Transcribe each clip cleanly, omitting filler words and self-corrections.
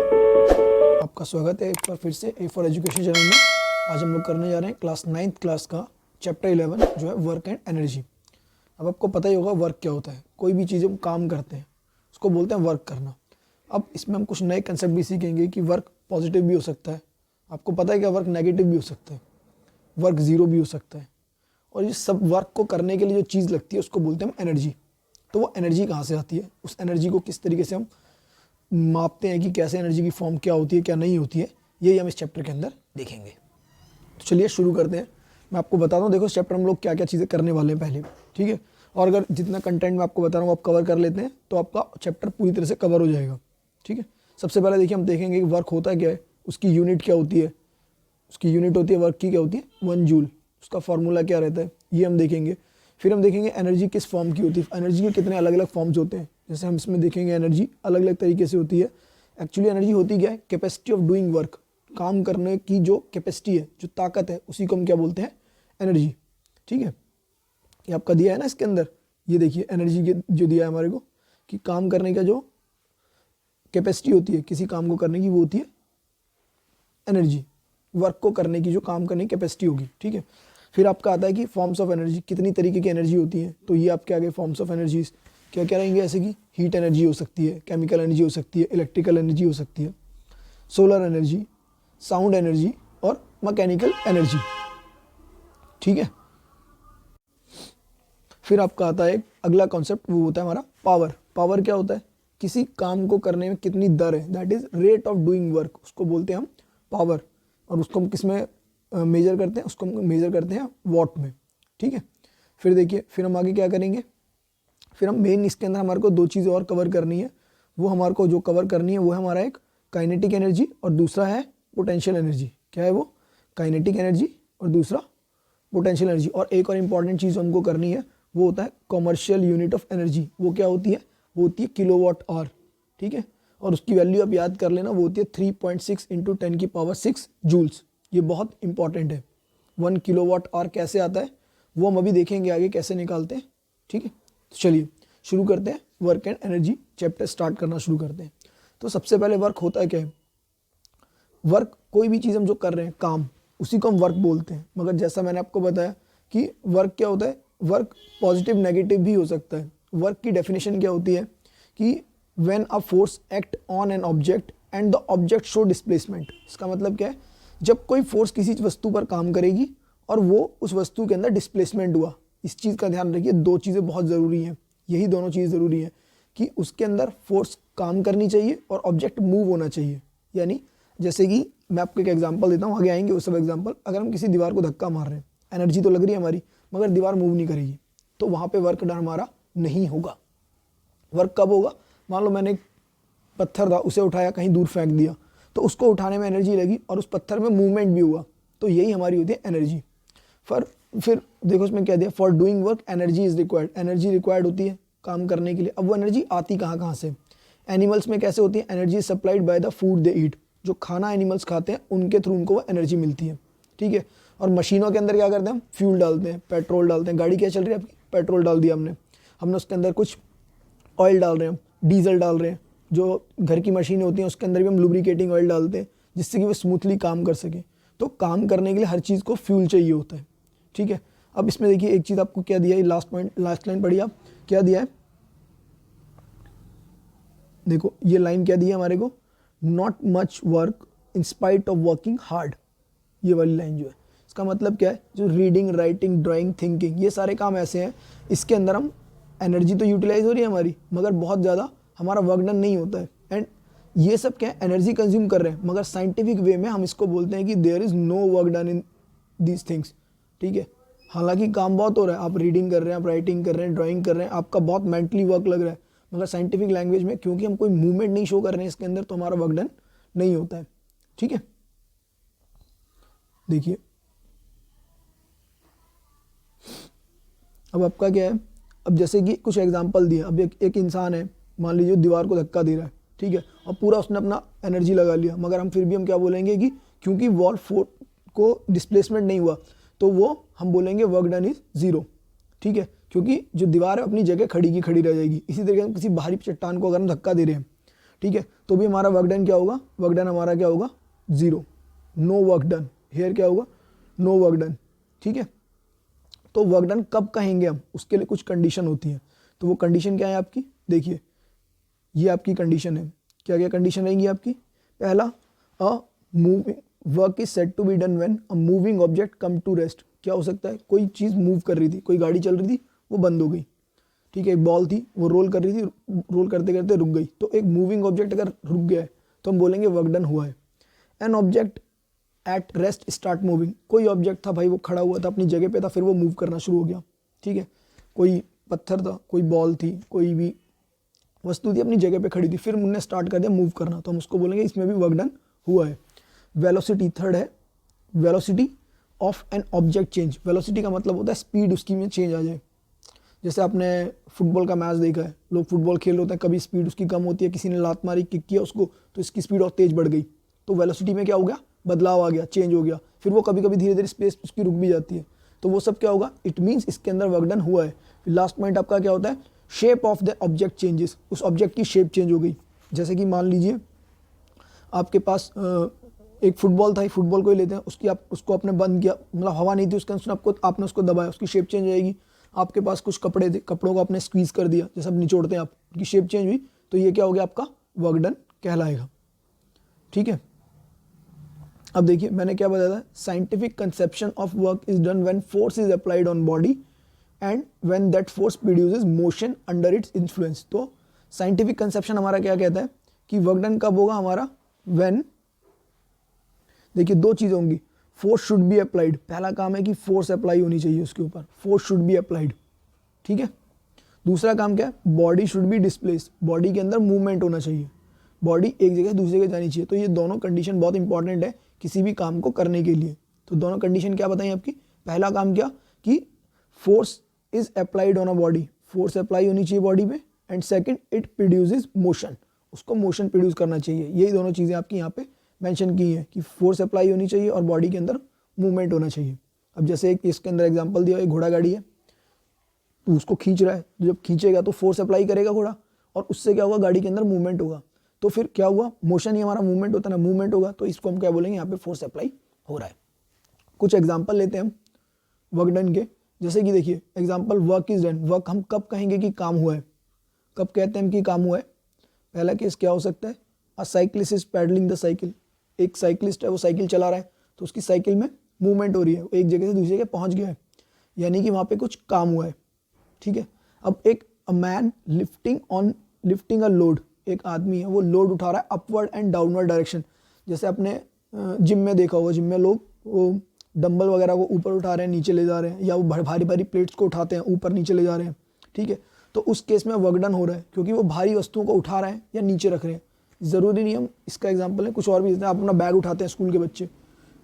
आपका स्वागत है एक बार फिर से ए फॉर एजुकेशन चैनल में। आज हम लोग करने जा रहे हैं क्लास 9th क्लास का चैप्टर 11 जो है वर्क एंड एनर्जी। अब आपको पता ही होगा वर्क क्या होता है। कोई भी चीज़ हम काम करते हैं उसको बोलते हैं वर्क करना। अब इसमें हम कुछ नए कंसेप्ट भी सीखेंगे कि वर्क पॉजिटिव भी हो सकता है, आपको पता है क्या, वर्क नेगेटिव भी हो सकता है, वर्क ज़ीरो भी हो सकता है। और ये सब वर्क को करने के लिए जो चीज़ लगती है उसको बोलते हैं हम एनर्जी। तो वो एनर्जी कहाँ से आती है, उस एनर्जी को किस तरीके से हम मापते हैं कि कैसे एनर्जी की फॉर्म क्या होती है क्या नहीं होती है, यही हम इस चैप्टर के अंदर देखेंगे। तो चलिए शुरू करते हैं। मैं आपको बताता हूँ, देखो इस चैप्टर में हम लोग क्या क्या चीज़ें करने वाले हैं पहले, ठीक है। और अगर जितना कंटेंट मैं आपको बता रहा हूँ आप कवर कर लेते हैं तो आपका चैप्टर पूरी तरह से कवर हो जाएगा, ठीक है। सबसे पहले देखिए हम देखेंगे कि वर्क होता क्या है, उसकी यूनिट क्या होती है। उसकी यूनिट होती है वर्क की क्या होती है 1 जूल। उसका फॉर्मूला क्या रहता है ये हम देखेंगे। फिर हम देखेंगे एनर्जी किस फॉर्म की होती है, एनर्जी के कितने अलग अलग फॉर्म्स होते हैं। जैसे हम इसमें देखेंगे एनर्जी अलग अलग तरीके से होती है। एक्चुअली एनर्जी होती क्या है, कैपेसिटी ऑफ डूइंग वर्क, काम करने की जो कैपेसिटी है, जो ताकत है, उसी को हम क्या बोलते हैं एनर्जी, ठीक है। ये आपका दिया है ना इसके अंदर, ये देखिए एनर्जी के जो दिया है हमारे को कि काम करने का जो कैपेसिटी होती है किसी काम को करने की वो होती है एनर्जी। वर्क को करने की जो काम करने की कैपेसिटी होगी, ठीक है। फिर आपका आता है कि फॉर्म्स ऑफ एनर्जी, कितनी तरीके की एनर्जी होती है। तो ये आपके आगे फॉर्म्स ऑफ एनर्जीज क्या क्या रहेंगे, ऐसे कि हीट एनर्जी हो सकती है, केमिकल एनर्जी हो सकती है, इलेक्ट्रिकल एनर्जी हो सकती है, सोलर एनर्जी, साउंड एनर्जी और मैकेनिकल एनर्जी, ठीक है। फिर आपका आता है एक अगला कॉन्सेप्ट, वो होता है हमारा पावर। पावर क्या होता है, किसी काम को करने में कितनी दर है, that is rate of doing work, उसको बोलते हैं हम पावर। और उसको हम किस में मेजर करते हैं, उसको हम मेजर करते हैं वॉट में, ठीक है। फिर देखिए फिर हम आगे क्या करेंगे, फिर हम मेन इसके अंदर हमारे को 2 चीज़ें और कवर करनी है। वो हमारे को जो कवर करनी है वो है हमारा एक काइनेटिक एनर्जी और दूसरा है पोटेंशियल एनर्जी। क्या है वो, काइनेटिक एनर्जी और दूसरा पोटेंशियल एनर्जी। और एक और इम्पॉर्टेंट चीज़ हमको करनी है वो होता है कॉमर्शियल यूनिट ऑफ एनर्जी। वो क्या होती है, वो होती है किलोवाट आवर, ठीक है। और उसकी वैल्यू आप याद कर लेना, वो होती है 3.6 × 10⁻⁶ जूल्स। ये बहुत इंपॉर्टेंट है। 1 किलोवाट आवर कैसे आता है वो हम अभी देखेंगे आगे कैसे निकालते हैं, ठीक है। तो चलिए शुरू करते हैं, work and energy chapter start करना शुरू करते हैं। तो सबसे पहले वर्क होता है क्या है, वर्क कोई भी चीज़ हम जो कर रहे हैं काम, उसी को हम वर्क बोलते हैं। मगर जैसा मैंने आपको बताया कि वर्क क्या होता है, वर्क पॉजिटिव नेगेटिव भी हो सकता है। वर्क की डेफिनेशन क्या होती है कि when a force act on an object and the object show displacement. इसका मतलब क्या है, जब कोई फोर्स किसी वस्तु पर काम करेगी और वो उस वस्तु के अंदर डिस्प्लेसमेंट हुआ। इस चीज़ का ध्यान रखिए, 2 चीज़ें बहुत ज़रूरी हैं, यही दोनों चीज़ ज़रूरी हैं कि उसके अंदर फोर्स काम करनी चाहिए और ऑब्जेक्ट मूव होना चाहिए। यानी जैसे कि मैं आपको एक एग्जांपल देता हूँ, आगे आएंगे वो सब एग्जांपल। अगर हम किसी दीवार को धक्का मार रहे हैं, एनर्जी तो लग रही है हमारी, मगर दीवार मूव नहीं करेगी, तो वहाँ पे वर्क डन हमारा नहीं होगा। वर्क कब होगा, मान लो मैंने एक पत्थर था उसे उठाया कहीं दूर फेंक दिया, तो उसको उठाने में एनर्जी लगी और उस पत्थर में मूवमेंट भी हुआ, तो यही हमारी होती है एनर्जी। फिर देखो इसमें क्या दिया, for doing work energy is required. Energy required होती है काम करने के लिए। अब वो एनर्जी आती कहाँ से, एनिमल्स में कैसे होती है, energy supplied by the food they eat. जो खाना एनिमल्स खाते हैं उनके थ्रू उनको वो एनर्जी मिलती है, ठीक है। और मशीनों के अंदर क्या करते हैं हम, फ्यूल डालते हैं, पेट्रोल डालते हैं। गाड़ी क्या चल रही है आपकी, पेट्रोल डाल दिया हमने उसके अंदर कुछ ऑयल डाल रहे हैं, हम डीजल डाल रहे हैं। जो घर की मशीनें होती हैं उसके अंदर भी हम लुब्रिकेटिंग ऑयल डालते हैं जिससे कि वो स्मूथली काम कर सके। तो काम करने के लिए हर चीज़ को फ्यूल चाहिए होता है, ठीक है। अब इसमें देखिए एक चीज़ आपको क्या दिया है, लास्ट लाइन पढ़िए आप, क्या दिया है, देखो ये लाइन क्या दी है हमारे को, not much work in spite of working hard. ये वाली लाइन जो है इसका मतलब क्या है, जो रीडिंग, राइटिंग, ड्राइंग, थिंकिंग, ये सारे काम ऐसे हैं इसके अंदर हम एनर्जी तो यूटिलाइज हो रही है हमारी, मगर बहुत ज़्यादा हमारा वर्क डन नहीं होता है। एंड ये सब क्या है, एनर्जी कंज्यूम कर रहे हैं, मगर साइंटिफिक वे में हम इसको बोलते हैं कि there is no work done in these things, ठीक है। हालांकि काम बहुत हो रहा है, आप रीडिंग कर रहे हैं, आप राइटिंग कर रहे हैं, ड्राइंग कर रहे हैं, आपका बहुत मेंटली वर्क लग रहा है, मगर साइंटिफिक लैंग्वेज में क्योंकि हम कोई मूवमेंट नहीं शो कर रहे हैं इसके अंदर, तो हमारा वर्क डन नहीं होता है, ठीक है। देखिए अब आपका क्या है, अब जैसे कि कुछ एग्जांपल दिए। अब एक इंसान है, मान लीजिए दीवार को धक्का दे रहा है, ठीक है, और पूरा उसने अपना एनर्जी लगा लिया, मगर हम फिर भी हम क्या बोलेंगे कि क्योंकि वॉल फोर्स को डिस्प्लेसमेंट नहीं हुआ, तो वो हम बोलेंगे वर्क डन इज 0, ठीक है। क्योंकि जो दीवार है अपनी जगह खड़ी की खड़ी रह जाएगी। इसी तरीके से किसी बाहरी चट्टान को अगर हम धक्का दे रहे हैं ठीक है, तो भी हमारा वर्क डन क्या होगा, वर्क डन हमारा क्या होगा, 0, नो वर्क डन। हेयर क्या होगा, नो वर्क डन। ठीक है, तो वर्क डन कब कहेंगे हम, उसके लिए कुछ कंडीशन होती है। तो वो कंडीशन क्या है आपकी, देखिए ये आपकी कंडीशन है, क्या क्या कंडीशन रहेंगी आपकी। पहला, a moving work is said to be done when a moving object come to rest. क्या हो सकता है, कोई चीज़ मूव कर रही थी, कोई गाड़ी चल रही थी, वो बंद हो गई। ठीक है, एक बॉल थी, वो रोल कर रही थी, रोल करते करते रुक गई। तो एक मूविंग ऑब्जेक्ट अगर रुक गया है तो हम बोलेंगे वर्क डन हुआ है। An object at rest start moving, कोई ऑब्जेक्ट था भाई, वो खड़ा हुआ था अपनी जगह पे था, फिर वो मूव करना शुरू हो गया। ठीक है, कोई पत्थर था, कोई बॉल थी, कोई भी वस्तु थी अपनी जगह पे खड़ी थी, फिर उन्होंने स्टार्ट कर दिया मूव करना, तो हम उसको बोलेंगे इसमें भी वर्क डन हुआ है। वेलोसिटी थर्ड है, velocity of an object change. Velocity का मतलब होता है स्पीड उसकी में चेंज आ जाए। जैसे आपने फुटबॉल का मैच देखा है, लोग फुटबॉल खेल रहे होते हैं, कभी स्पीड उसकी कम होती है, किसी ने लात मारी, किक किया उसको, तो इसकी स्पीड और तेज बढ़ गई, तो वेलोसिटी में क्या हो गया, बदलाव आ गया, चेंज हो गया। फिर वो कभी कभी धीरे धीरे स्पेस उसकी रुक भी जाती है, तो वो सब क्या होगा, इट मीन्स इसके अंदर वर्क डन हुआ है। फिर लास्ट पॉइंट आपका क्या होता है, shape of the object changes, उस ऑब्जेक्ट की शेप चेंज हो गई। जैसे कि मान लीजिए आपके पास एक फुटबॉल था, फुटबॉल को ही लेते हैं, उसकी आप उसको आपने बंद किया, मतलब हवा नहीं थी उसके अंदर, आपने उसको दबाया, उसकी शेप चेंज हो जाएगी। आपके पास कुछ कपड़े थे, कपड़ों को आपने स्क्वीज कर दिया, जैसे आप निचोड़ते हैं आप, उनकी शेप चेंज हुई, तो ये क्या हो गया, आपका वर्क डन कहलाएगा। ठीक है, अब देखिए मैंने क्या बताया था, scientific conception of work is done when force is applied on body and when that force produces motion under its influence. तो साइंटिफिक कंसेप्शन हमारा क्या कहता है कि वर्क डन कब होगा हमारा, व्हेन, देखिए दो चीज़ें होंगी, फोर्स शुड बी अप्लाइड, पहला काम है कि फोर्स अप्लाई होनी चाहिए उसके ऊपर, फोर्स शुड बी अप्लाइड। ठीक है, दूसरा काम क्या है, body should be displace, body के अंदर मूवमेंट होना चाहिए, बॉडी एक जगह से दूसरी जगह जानी चाहिए। तो ये दोनों कंडीशन बहुत इंपॉर्टेंट है किसी भी काम को करने के लिए। तो दोनों कंडीशन क्या बताएं आपकी, पहला काम क्या कि force is applied on a body, force apply होनी चाहिए बॉडी पे, and second it produces motion, उसको मोशन प्रोड्यूस करना चाहिए। यही दोनों चीज़ें आपकी यहाँ पे मेंशन की हैं कि फोर्स अप्लाई होनी चाहिए और बॉडी के अंदर मूवमेंट होना चाहिए। अब जैसे एक इसके अंदर एग्जांपल दिया, एक घोड़ा गाड़ी है, तो उसको खींच रहा है, तो जब खींचेगा तो फोर्स अप्लाई करेगा घोड़ा, और उससे क्या होगा, गाड़ी के अंदर मूवमेंट होगा। तो फिर क्या हुआ, मोशन ही हमारा मूवमेंट होता है ना, मूवमेंट होगा, तो इसको हम क्या बोलेंगे, यहाँ पे फोर्स अप्लाई हो रहा है। कुछ एग्जाम्पल लेते हैं हम वर्क डन के, जैसे कि देखिए example, work is done, work हम कब कहेंगे कि काम हुआ है, कब कहते हैं हम कि काम हुआ है। पहला केस क्या हो सकता है, a cyclist is pedalling the cycle, एक साइक्लिस्ट है वो साइकिल चला रहा है, तो उसकी साइकिल में मूवमेंट हो रही है, वो एक जगह से दूसरी जगह पहुंच गया है, यानी कि वहाँ पे कुछ काम हुआ है। ठीक है, अब एक a man lifting a load, एक आदमी है वो लोड उठा रहा है अपवर्ड एंड डाउनवर्ड डायरेक्शन। जैसे आपने जिम में देखा होगा, जिम में लोग वो डंबल वगैरह को ऊपर उठा रहे हैं, नीचे ले जा रहे हैं, या वो भारी भारी प्लेट्स को उठाते हैं, ऊपर नीचे ले जा रहे हैं। ठीक है, तो उस केस में वर्क डन हो रहा है, क्योंकि वो भारी वस्तुओं को उठा रहे हैं या नीचे रख रहे हैं। ज़रूरी नहीं, हम इसका एग्जाम्पल है, कुछ और भी, आप अपना बैग उठाते हैं, स्कूल के बच्चे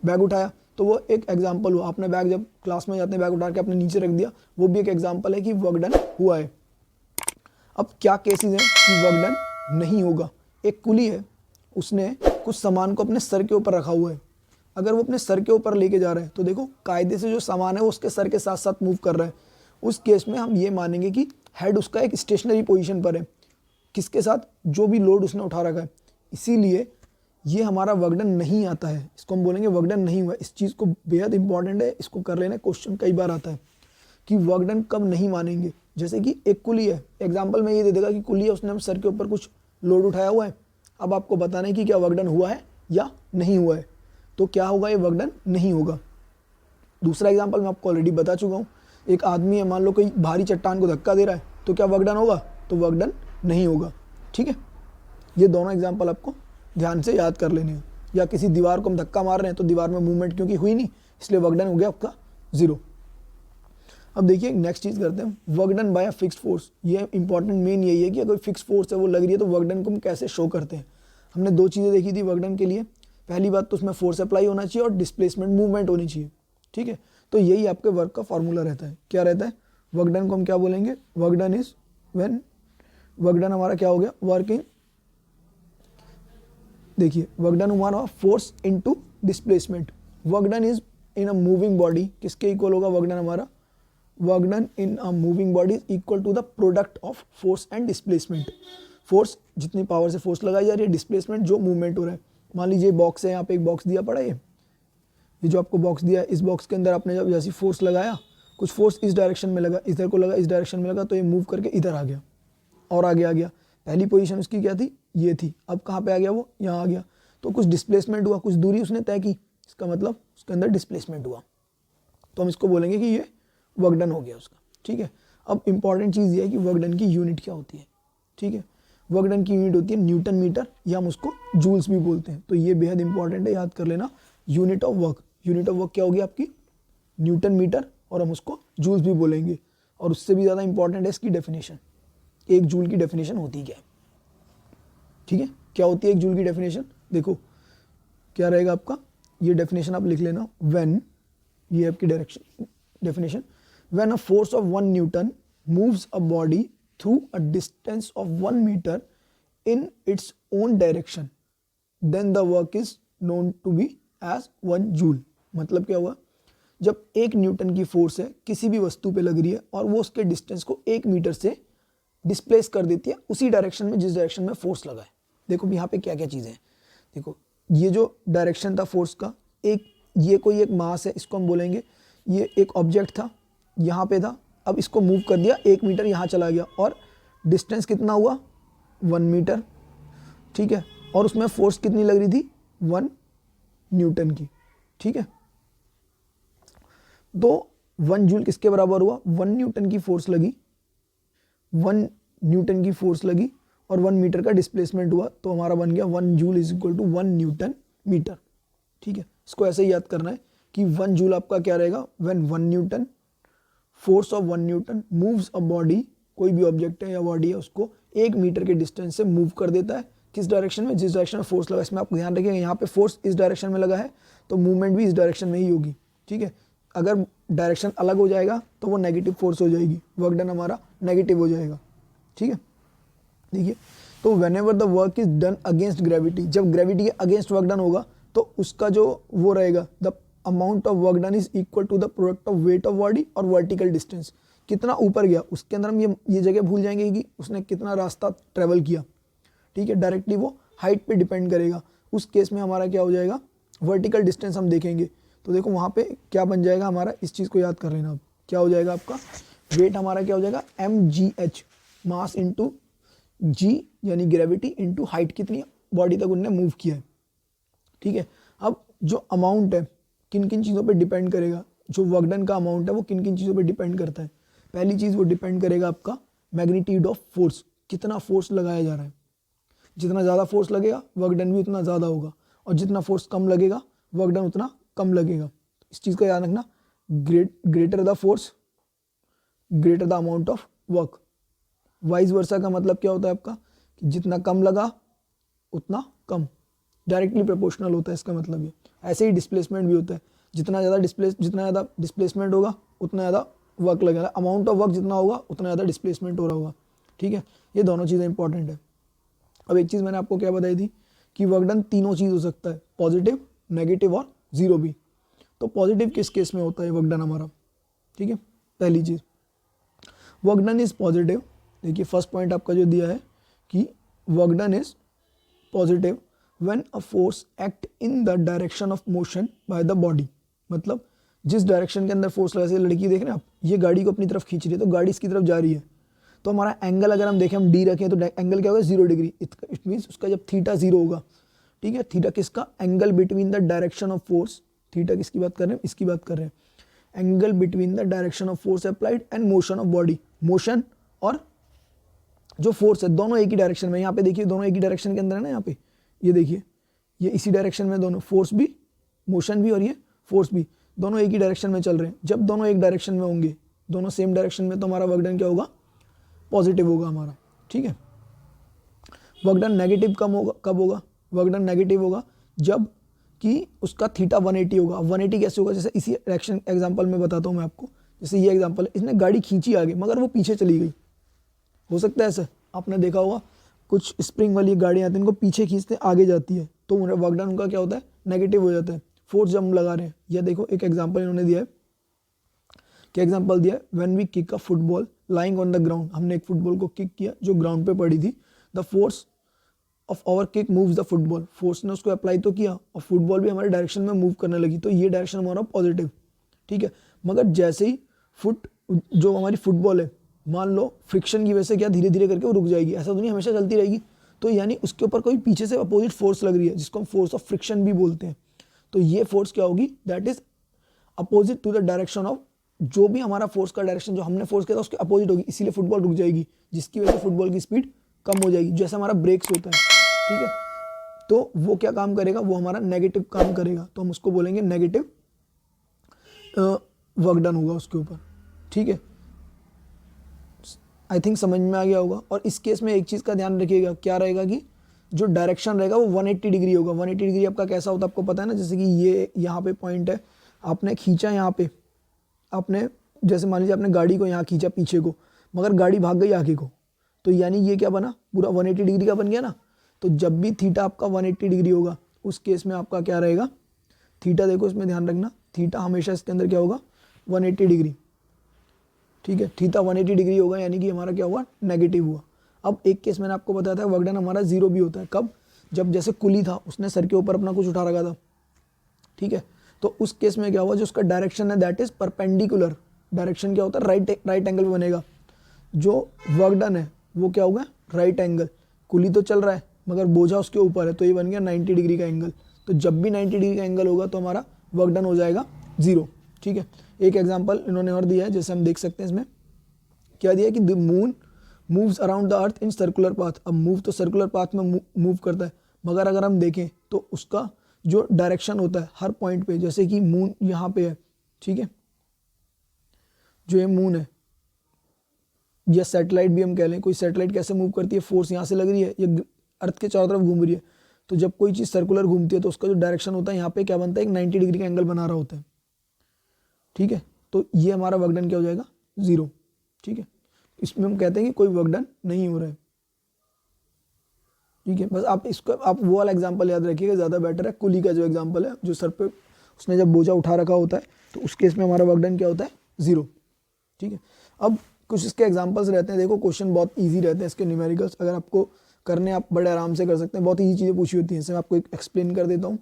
बैग उठाया, तो वो एक एग्जाम्पल हुआ, आपने बैग जब क्लास में जाते हैं बैग उठा के आपने नीचे रख दिया, वो भी एक एग्जाम्पल है कि वर्क डन हुआ है। अब क्या केसेस हैं कि वर्क डन नहीं होगा, एक कुली है, उसने कुछ सामान को अपने सर के ऊपर रखा हुआ है, अगर वो अपने सर के ऊपर लेके जा रहा है तो देखो कायदे से जो सामान है वो उसके सर के साथ साथ मूव कर रहा है, उस केस में हम ये मानेंगे कि हेड उसका एक स्टेशनरी पोजीशन पर है, किसके साथ, जो भी लोड उसने उठा रखा है, इसीलिए ये हमारा वर्क डन नहीं आता है, इसको हम बोलेंगे वर्क डन नहीं हुआ। इस चीज़ को बेहद इंपॉर्टेंट है, इसको कर लेना, क्वेश्चन कई बार आता है कि वर्क डन कब नहीं मानेंगे। जैसे कि एक कुली है, एग्जाम्पल में ये दे देगा कि कुली है, उसने हम सर के ऊपर कुछ लोड उठाया हुआ है, अब आपको बताना है कि क्या वर्क डन हुआ है या नहीं हुआ है, तो क्या होगा, ये वर्क डन नहीं होगा। दूसरा एग्जाम्पल मैं आपको ऑलरेडी बता चुका हूँ, एक आदमी है, मान लो कोई भारी चट्टान को धक्का दे रहा है, तो क्या वर्क डन होगा, तो वर्क डन नहीं होगा। ठीक है, ये दोनों एग्जाम्पल आपको ध्यान से याद कर लेने हैं। या किसी दीवार को हम धक्का मार रहे हैं तो दीवार में मूवमेंट क्योंकि हुई नहीं, इसलिए वर्क डन हो गया आपका 0। अब देखिए नेक्स्ट चीज़ करते हैं, work done by a fixed force. ये इंपॉर्टेंट मेन यही है कि अगर फिक्स फोर्स है वो लग रही है तो वर्क डन को हम कैसे शो करते हैं। हमने दो चीज़ें देखी थी वर्क डन के लिए, पहली बात तो उसमें फोर्स अप्लाई होना चाहिए और डिस्प्लेसमेंट मूवमेंट होनी चाहिए। ठीक है, तो यही आपके वर्क का फॉर्मूला रहता है। क्या रहता है, वर्क डन को हम क्या बोलेंगे, work done is when, work done हमारा क्या हो गया, वर्किंग, देखिए वर्क डन हमारा force into displacement, work done is in a moving body, किसके इक्वल होगा वर्क डन हमारा, work done in a moving body is equal to the product of force and displacement. Force जितनी power से force लगाई जा रही है, displacement जो मूवमेंट हो रहा है। मान लीजिए बॉक्स है, यहाँ पे एक बॉक्स दिया पड़ा है, ये जो आपको बॉक्स दिया है, इस बॉक्स के अंदर आपने जब जैसी फोर्स लगाया, कुछ फोर्स इस डायरेक्शन में लगा, इधर को लगा, इस डायरेक्शन में लगा, तो ये मूव करके इधर आ गया और आगे आ गया। पहली पोजीशन उसकी क्या थी, ये थी, अब कहाँ पे आ गया वो, यहाँ आ गया। तो कुछ डिस्प्लेसमेंट हुआ, कुछ दूरी उसने तय की, इसका मतलब उसके अंदर डिस्प्लेसमेंट हुआ, तो हम इसको बोलेंगे कि ये वर्क डन हो गया उसका। ठीक है, अब इंपॉर्टेंट चीज़ ये है कि वर्क डन की यूनिट क्या होती है। ठीक है, वर्क डन की यूनिट होती है न्यूटन मीटर, या हम उसको जूल्स भी बोलते हैं। तो ये बेहद इंपॉर्टेंट है, याद कर लेना। Unit of work, unit of work क्या होगी आपकी, न्यूटन मीटर, और हम उसको जूल्स भी बोलेंगे। और उससे भी ज़्यादा इंपॉर्टेंट है इसकी डेफिनेशन, एक जूल की डेफिनेशन होती क्या है। ठीक है, क्या होती है एक जूल की डेफिनेशन, देखो क्या रहेगा आपका, ये डेफिनेशन आप लिख लेना। व्हेन, ये आपकी direction definition, when a force of 1 newton moves a body through a distance of 1 metre in its own direction, then the work is known to be as 1 joule. मतलब क्या हुआ, जब 1 न्यूटन की फोर्स है किसी भी वस्तु पे लग रही है और वो उसके डिस्टेंस को 1 मीटर से डिस्प्लेस कर देती है उसी डायरेक्शन में जिस डायरेक्शन में फोर्स लगा है। देखो यहाँ पे क्या क्या चीज़ें हैं, देखो ये जो डायरेक्शन था फोर्स का, एक ये कोई एक मास है, इसको हम बोलेंगे, ये एक ऑब्जेक्ट था, यहाँ पे था, अब इसको मूव कर दिया 1 मीटर, यहाँ चला गया, और डिस्टेंस कितना हुआ 1 मीटर। ठीक है, और उसमें फोर्स कितनी लग रही थी 1 न्यूटन की। ठीक है, तो 1 जूल किसके बराबर हुआ, 1 न्यूटन की फोर्स लगी, 1 न्यूटन की फोर्स लगी और 1 मीटर का डिस्प्लेसमेंट हुआ, तो हमारा बन गया 1 joule is equal to 1 newton metre. ठीक है, इसको ऐसे ही याद करना है कि 1 जूल आपका क्या रहेगा, when 1 Newton, force of 1 newton moves a body, कोई भी ऑब्जेक्ट है या बॉडी है उसको 1 मीटर के डिस्टेंस से मूव कर देता है, किस डायरेक्शन में, जिस डायरेक्शन में फोर्स लगा। इसमें आप ध्यान रखिएगा, यहाँ पे फोर्स इस डायरेक्शन में लगा है तो मूवमेंट भी इस डायरेक्शन में ही होगी। ठीक है, अगर डायरेक्शन अलग हो जाएगा तो वो नेगेटिव फोर्स हो जाएगी, वर्क डन हमारा नेगेटिव हो जाएगा। ठीक है, देखिए, तो whenever the work is done against gravity, जब ग्रेविटी के अगेंस्ट वर्क डन होगा तो उसका जो वो रहेगा, the amount of work done is equal to the product of weight of body और वर्टिकल डिस्टेंस। कितना ऊपर गया उसके अंदर हम ये जगह भूल जाएंगे कि उसने कितना रास्ता ट्रेवल किया। ठीक है, डायरेक्टली वो हाइट पे डिपेंड करेगा। उस केस में हमारा क्या हो जाएगा, वर्टिकल डिस्टेंस हम देखेंगे, तो देखो वहाँ पे क्या बन जाएगा हमारा, इस चीज़ को याद कर लेना। अब क्या हो जाएगा आपका वेट, हमारा क्या हो जाएगा mgh, मास इंटू g यानी ग्रेविटी इंटू हाइट, कितनी बॉडी तक उनने मूव किया है। ठीक है, अब जो अमाउंट है किन किन चीज़ों पे डिपेंड करेगा, जो वर्क डन का अमाउंट है वो किन किन चीज़ों पे डिपेंड करता है। पहली चीज़ वो डिपेंड करेगा आपका मैग्नीट्यूड ऑफ फोर्स, कितना फोर्स लगाया जा रहा है। जितना ज़्यादा फोर्स लगेगा वर्क डन भी उतना ज़्यादा होगा, और जितना फोर्स कम लगेगा वर्क डन उतना कम लगेगा। इस चीज़ को याद रखना, greater the force greater the amount of work. Vice versa का मतलब क्या होता है आपका, कि जितना कम लगा उतना कम, डायरेक्टली प्रोपोर्शनल होता है इसका मतलब ये। ऐसे ही डिस्प्लेसमेंट भी होता है, जितना ज़्यादा डिस्प्लेसमेंट होगा उतना ज़्यादा वर्क लगेगा, अमाउंट ऑफ वर्क जितना होगा उतना ज़्यादा डिस्प्लेसमेंट हो रहा होगा। ठीक है, ये दोनों चीज़ें इंपॉर्टेंट है। अब एक चीज़ मैंने आपको क्या बताई थी कि वर्क डन तीनों चीज़ हो सकता है, पॉजिटिव, नेगेटिव और जीरो भी। तो पॉजिटिव किस केस में होता है वर्क डन हमारा। ठीक है, पहली चीज़ वर्क डन इज पॉजिटिव। देखिए फर्स्ट पॉइंट आपका जो दिया है कि work done is positive when a force act in the direction of motion by the body. मतलब जिस डायरेक्शन के अंदर फोर्स लगा, जैसे लड़की देख रहे हैं आप, ये गाड़ी को अपनी तरफ खींच रही है तो गाड़ी इसकी तरफ जा रही है, तो हमारा एंगल अगर हम देखें, हम डी रखें तो एंगल क्या होगा 0 डिग्री। इट मीन्स उसका जब थीटा 0 होगा। ठीक है, थीटा किसका, angle between the direction of force, theta किसकी बात कर रहे हैं, इसकी बात कर रहे हैं, angle between the direction of force applied and motion of body. Motion और जो फोर्स है दोनों एक ही डायरेक्शन में, यहाँ पे देखिए दोनों एक ही डायरेक्शन के अंदर है ना, यहाँ पे ये देखिए ये इसी डायरेक्शन में, दोनों फोर्स भी, मोशन भी और ये फोर्स भी, दोनों एक ही डायरेक्शन में चल रहे हैं। जब दोनों एक डायरेक्शन में होंगे, दोनों सेम डायरेक्शन में, तो हमारा वर्क डन क्या होगा, पॉजिटिव होगा हमारा। ठीक है, वर्क डन नेगेटिव कब होगा, वर्क डन नेगेटिव होगा जब कि उसका थीटा 180 होगा। 180 कैसे होगा, जैसे इसी एक्शन एग्जांपल में बताता हूँ मैं आपको। जैसे ये एग्जांपल है, इसने गाड़ी खींची आगे मगर वो पीछे चली गई। हो सकता है ऐसा, आपने देखा होगा कुछ स्प्रिंग वाली गाड़ियाँ आती हैं, इनको पीछे खींचते आगे जाती है, तो वर्क डन उनका क्या होता है, नेगेटिव हो जाता है। फोर्स जब हम लगा रहे हैं, या देखो एक एग्जाम्पल इन्होंने दिया है, क्या एग्जाम्पल दिया है, when we kick a football lying on the ground. हमने एक फुटबॉल को किक किया जो ग्राउंड पे पड़ी थी, the force of our kick moves the football, force ने उसको अप्लाई तो किया और फुटबॉल भी हमारे डायरेक्शन में मूव करने लगी, तो ये डायरेक्शन हमारा पॉजिटिव, ठीक है। मगर जैसे ही जो हमारी फुटबॉल है, मान लो फ्रिक्शन की वजह से क्या धीरे धीरे करके वो रुक जाएगी, ऐसा तो नहीं हमेशा चलती रहेगी, तो यानी उसके ऊपर कोई पीछे से अपोजिट फोर्स लग रही है जिसको हम फोर्स ऑफ फ्रिक्शन भी बोलते हैं। तो ये फोर्स क्या होगी, that is opposite to the direction of, जो भी हमारा फोर्स का डायरेक्शन जो हमने फोर्स किया था उसके अपोजिट होगी, इसीलिए फुटबॉल रुक जाएगी, जिसकी वजह से फुटबॉल की स्पीड कम हो जाएगी, जैसे हमारा ब्रेक्स होता है, ठीक है। तो वो क्या काम करेगा, वो हमारा नेगेटिव काम करेगा, तो हम उसको बोलेंगे नेगेटिव वर्क डन होगा उसके ऊपर, ठीक है। आई थिंक समझ में आ गया होगा। और इस केस में एक चीज़ का ध्यान रखिएगा, क्या रहेगा कि जो डायरेक्शन रहेगा वो 180 डिग्री होगा। 180 डिग्री आपका कैसा होता है आपको पता है ना, जैसे कि ये यहाँ पे पॉइंट है, आपने खींचा यहाँ पे, आपने जैसे मान लीजिए आपने गाड़ी को यहाँ खींचा पीछे को, मगर गाड़ी भाग गई आगे को, तो यानी ये क्या बना, पूरा 180 डिग्री का बन गया ना। तो जब भी थीटा आपका 180 डिग्री होगा उस केस में आपका क्या रहेगा, थीटा देखो इसमें ध्यान रखना, थीटा हमेशा इसके अंदर क्या होगा 180 डिग्री, ठीक है। थीटा 180 डिग्री होगा यानी कि हमारा क्या हुआ, नेगेटिव हुआ। अब एक केस मैंने आपको बताया था वर्क डन हमारा जीरो भी होता है, कब, जब जैसे कुली था उसने सर के ऊपर अपना कुछ उठा रखा था, ठीक है। तो उस केस में क्या हुआ, जो उसका डायरेक्शन है दैट इज परपेंडिकुलर, डायरेक्शन क्या होता है राइट एंगल बनेगा, जो वर्क डन है वो क्या होगा राइट एंगल, कुली तो चल रहा है मगर बोझा उसके ऊपर है, तो ये बन गया 90 डिग्री का एंगल। तो जब भी 90 डिग्री का एंगल होगा तो हमारा वर्क डन हो जाएगा जीरो, ठीक है। एक एग्जांपल इन्होंने और दिया है, जैसे हम देख सकते हैं इसमें क्या दिया है कि the moon moves around the earth in circular path. अब मूव तो सर्कुलर पाथ में मूव करता है, मगर अगर हम देखें तो उसका जो डायरेक्शन होता है हर पॉइंट पे, जैसे कि मून यहाँ पे है, ठीक है, जो ये मून है या सैटेलाइट भी हम कह लें, कोई सैटेलाइट कैसे मूव करती है, फोर्स यहाँ से लग रही है, ये अर्थ के चारों तरफ घूम रही है, तो जब कोई चीज़ सर्कुलर घूमती है तो उसका जो डायरेक्शन होता है यहाँ पे क्या बनता है, एक 90 डिग्री का एंगल बना रहा होता है, ठीक है। तो ये हमारा वर्क डन क्या हो जाएगा, जीरो, ठीक है। इसमें हम कहते हैं कि कोई वर्क डन नहीं हो रहा है, ठीक है। बस आप इसको आप वो वाला एग्जांपल याद रखिएगा, ज़्यादा बेटर है। कुली का जो एग्जांपल है, जो सर पे उसने जब बोझा उठा रखा होता है, तो उस केस में हमारा वर्क डन क्या होता है, जीरो, ठीक है। अब कुछ इसके एग्जांपल्स रहते हैं, देखो क्वेश्चन बहुत ईजी रहते हैं इसके न्यूमेरिकल्स, अगर आपको करने आप बड़े आराम से कर सकते हैं, बहुत ईजी चीज़ें पूछी होती हैं। इसमें आपको एक एक्सप्लेन कर देता हूँ।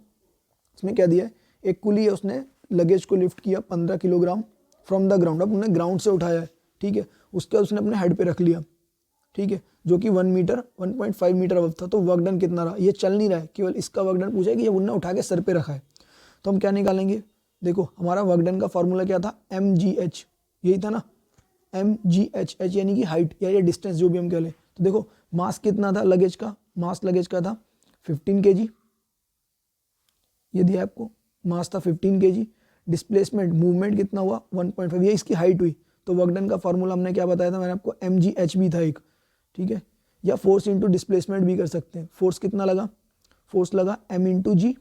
इसमें क्या दिया है, एक कुली है, उसने लगेज को लिफ्ट किया 15 किलोग्राम फ्रॉम द ग्राउंड, अब उन्होंने ग्राउंड से उठाया है, ठीक है, उसके बाद उसने अपने हेड पे रख लिया, ठीक है, जो कि 1 मीटर 1.5 मीटर अब था। तो वर्क डन कितना रहा, ये चल नहीं रहा है, केवल इसका वर्क डन पूछा है कि ये उन्होंने उठा के सर पे रखा है। तो हम क्या निकालेंगे, देखो हमारा वर्क डन का फॉर्मूला क्या था, mgh, यही था ना, mgh, h यानी कि हाइट या ये डिस्टेंस जो भी हम कह लें। तो देखो मास कितना था लगेज का, मास लगेज का था 15 kg, ये दिया आपको, मास था 15 kg, डिस्प्लेसमेंट मूवमेंट कितना हुआ 1.5, ये इसकी हाइट हुई। तो वर्क डन का फॉर्मूला हमने क्या बताया था, मैंने आपको mgh भी था एक, ठीक है, या फोर्स इंटू डिस्प्लेसमेंट भी कर सकते हैं। फोर्स कितना लगा, फोर्स लगा m इंटू जी,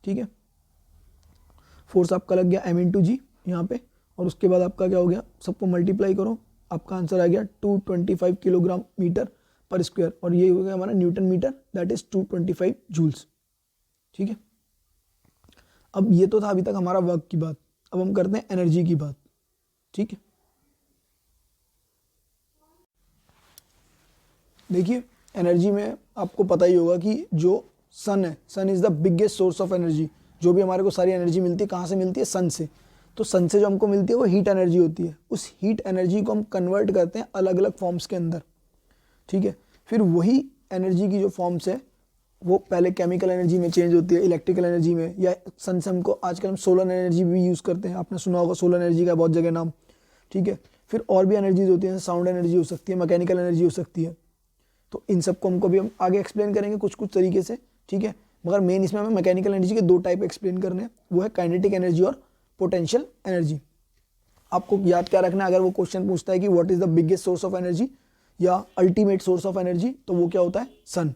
ठीक है, फोर्स आपका लग गया m इंटू जी यहाँ पे, और उसके बाद आपका क्या हो गया, सबको मल्टीप्लाई करो, आपका आंसर आ गया 225 किलोग्राम मीटर पर स्क्वायर, और ये हो गया हमारा Newton metre, that is 225 joules, ठीक है। अब ये तो था अभी तक हमारा वर्क की बात, अब हम करते हैं एनर्जी की बात, ठीक है। देखिए एनर्जी में आपको पता ही होगा कि जो सन है, sun is the biggest source of energy. जो भी हमारे को सारी एनर्जी मिलती है कहाँ से मिलती है, सन से। तो सन से जो हमको मिलती है वो हीट एनर्जी होती है। उस हीट एनर्जी को हम कन्वर्ट करते हैं अलग अलग फॉर्म्स के अंदर, ठीक है। फिर वही एनर्जी की जो फॉर्म्स है वो पहले केमिकल एनर्जी में चेंज होती है, इलेक्ट्रिकल एनर्जी में, या सन से हमको आजकल हम सोलर एनर्जी भी यूज़ करते हैं, आपने सुना होगा सोलर एनर्जी का बहुत जगह नाम, ठीक है। फिर और भी एनर्जीज होती हैं, साउंड एनर्जी हो सकती है, मैकेनिकल एनर्जी हो सकती है। तो इन सबको हमको भी हम आगे एक्सप्लेन करेंगे कुछ कुछ तरीके से, ठीक है। मगर मेन इसमें हमें मैकेनिकल एनर्जी के दो टाइप एक्सप्लेन करने हैं, वो है काइनेटिक एनर्जी और पोटेंशियल एनर्जी। आपको याद क्या रखना है, अगर वो क्वेश्चन पूछता है कि what is the biggest source of energy या अल्टीमेट सोर्स ऑफ एनर्जी, तो वो क्या होता है, सन।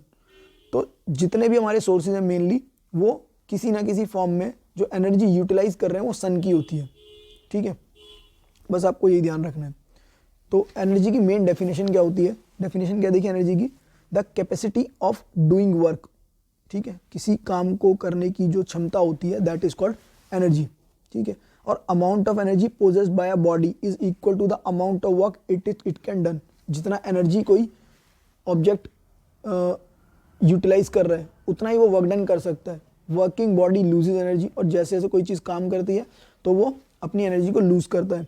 तो जितने भी हमारे सोर्सेज हैं मेनली वो किसी ना किसी फॉर्म में जो एनर्जी यूटिलाइज कर रहे हैं वो सन की होती है, ठीक है। बस आपको यही ध्यान रखना है। तो एनर्जी की मेन डेफिनेशन क्या होती है, डेफिनेशन क्या देखिए एनर्जी की, the capacity of doing work, ठीक है, किसी काम को करने की जो क्षमता होती है दैट इज कॉल्ड एनर्जी, ठीक है। और amount of energy possessed by a body is equal to the amount of work it can done. जितना एनर्जी कोई ऑब्जेक्ट यूटिलाइज कर रहा है उतना ही वो वर्क डन कर सकता है। वर्किंग बॉडी लूजेज एनर्जी, और जैसे जैसे कोई चीज़ काम करती है तो वो अपनी एनर्जी को लूज करता है,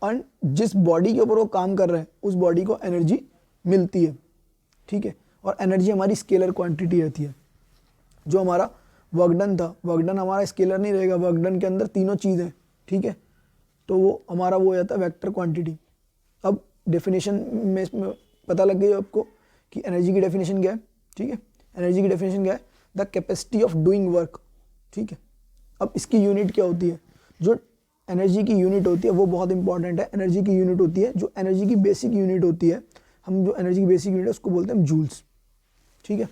और जिस बॉडी के ऊपर वो काम कर रहा है उस बॉडी को एनर्जी मिलती है। ठीक है, और एनर्जी हमारी स्केलर क्वांटिटी रहती है। जो हमारा वर्क डन था, वर्क डन हमारा स्केलर नहीं रहेगा, वर्क डन के अंदर तीनों चीज़ हैं। ठीक है, तो वो हमारा वो हो जाता है वेक्टर क्वांटिटी। अब डेफिनेशन में पता लग गई आपको कि एनर्जी की डेफिनेशन क्या है। ठीक है, एनर्जी की डेफिनेशन क्या है, the capacity of doing work. ठीक है, अब इसकी यूनिट क्या होती है, जो एनर्जी की यूनिट होती है वो बहुत इंपॉर्टेंट है। एनर्जी की यूनिट होती है, जो एनर्जी की बेसिक यूनिट होती है, हम जो एनर्जी की बेसिक यूनिट है उसको बोलते हैं जूल्स। ठीक है,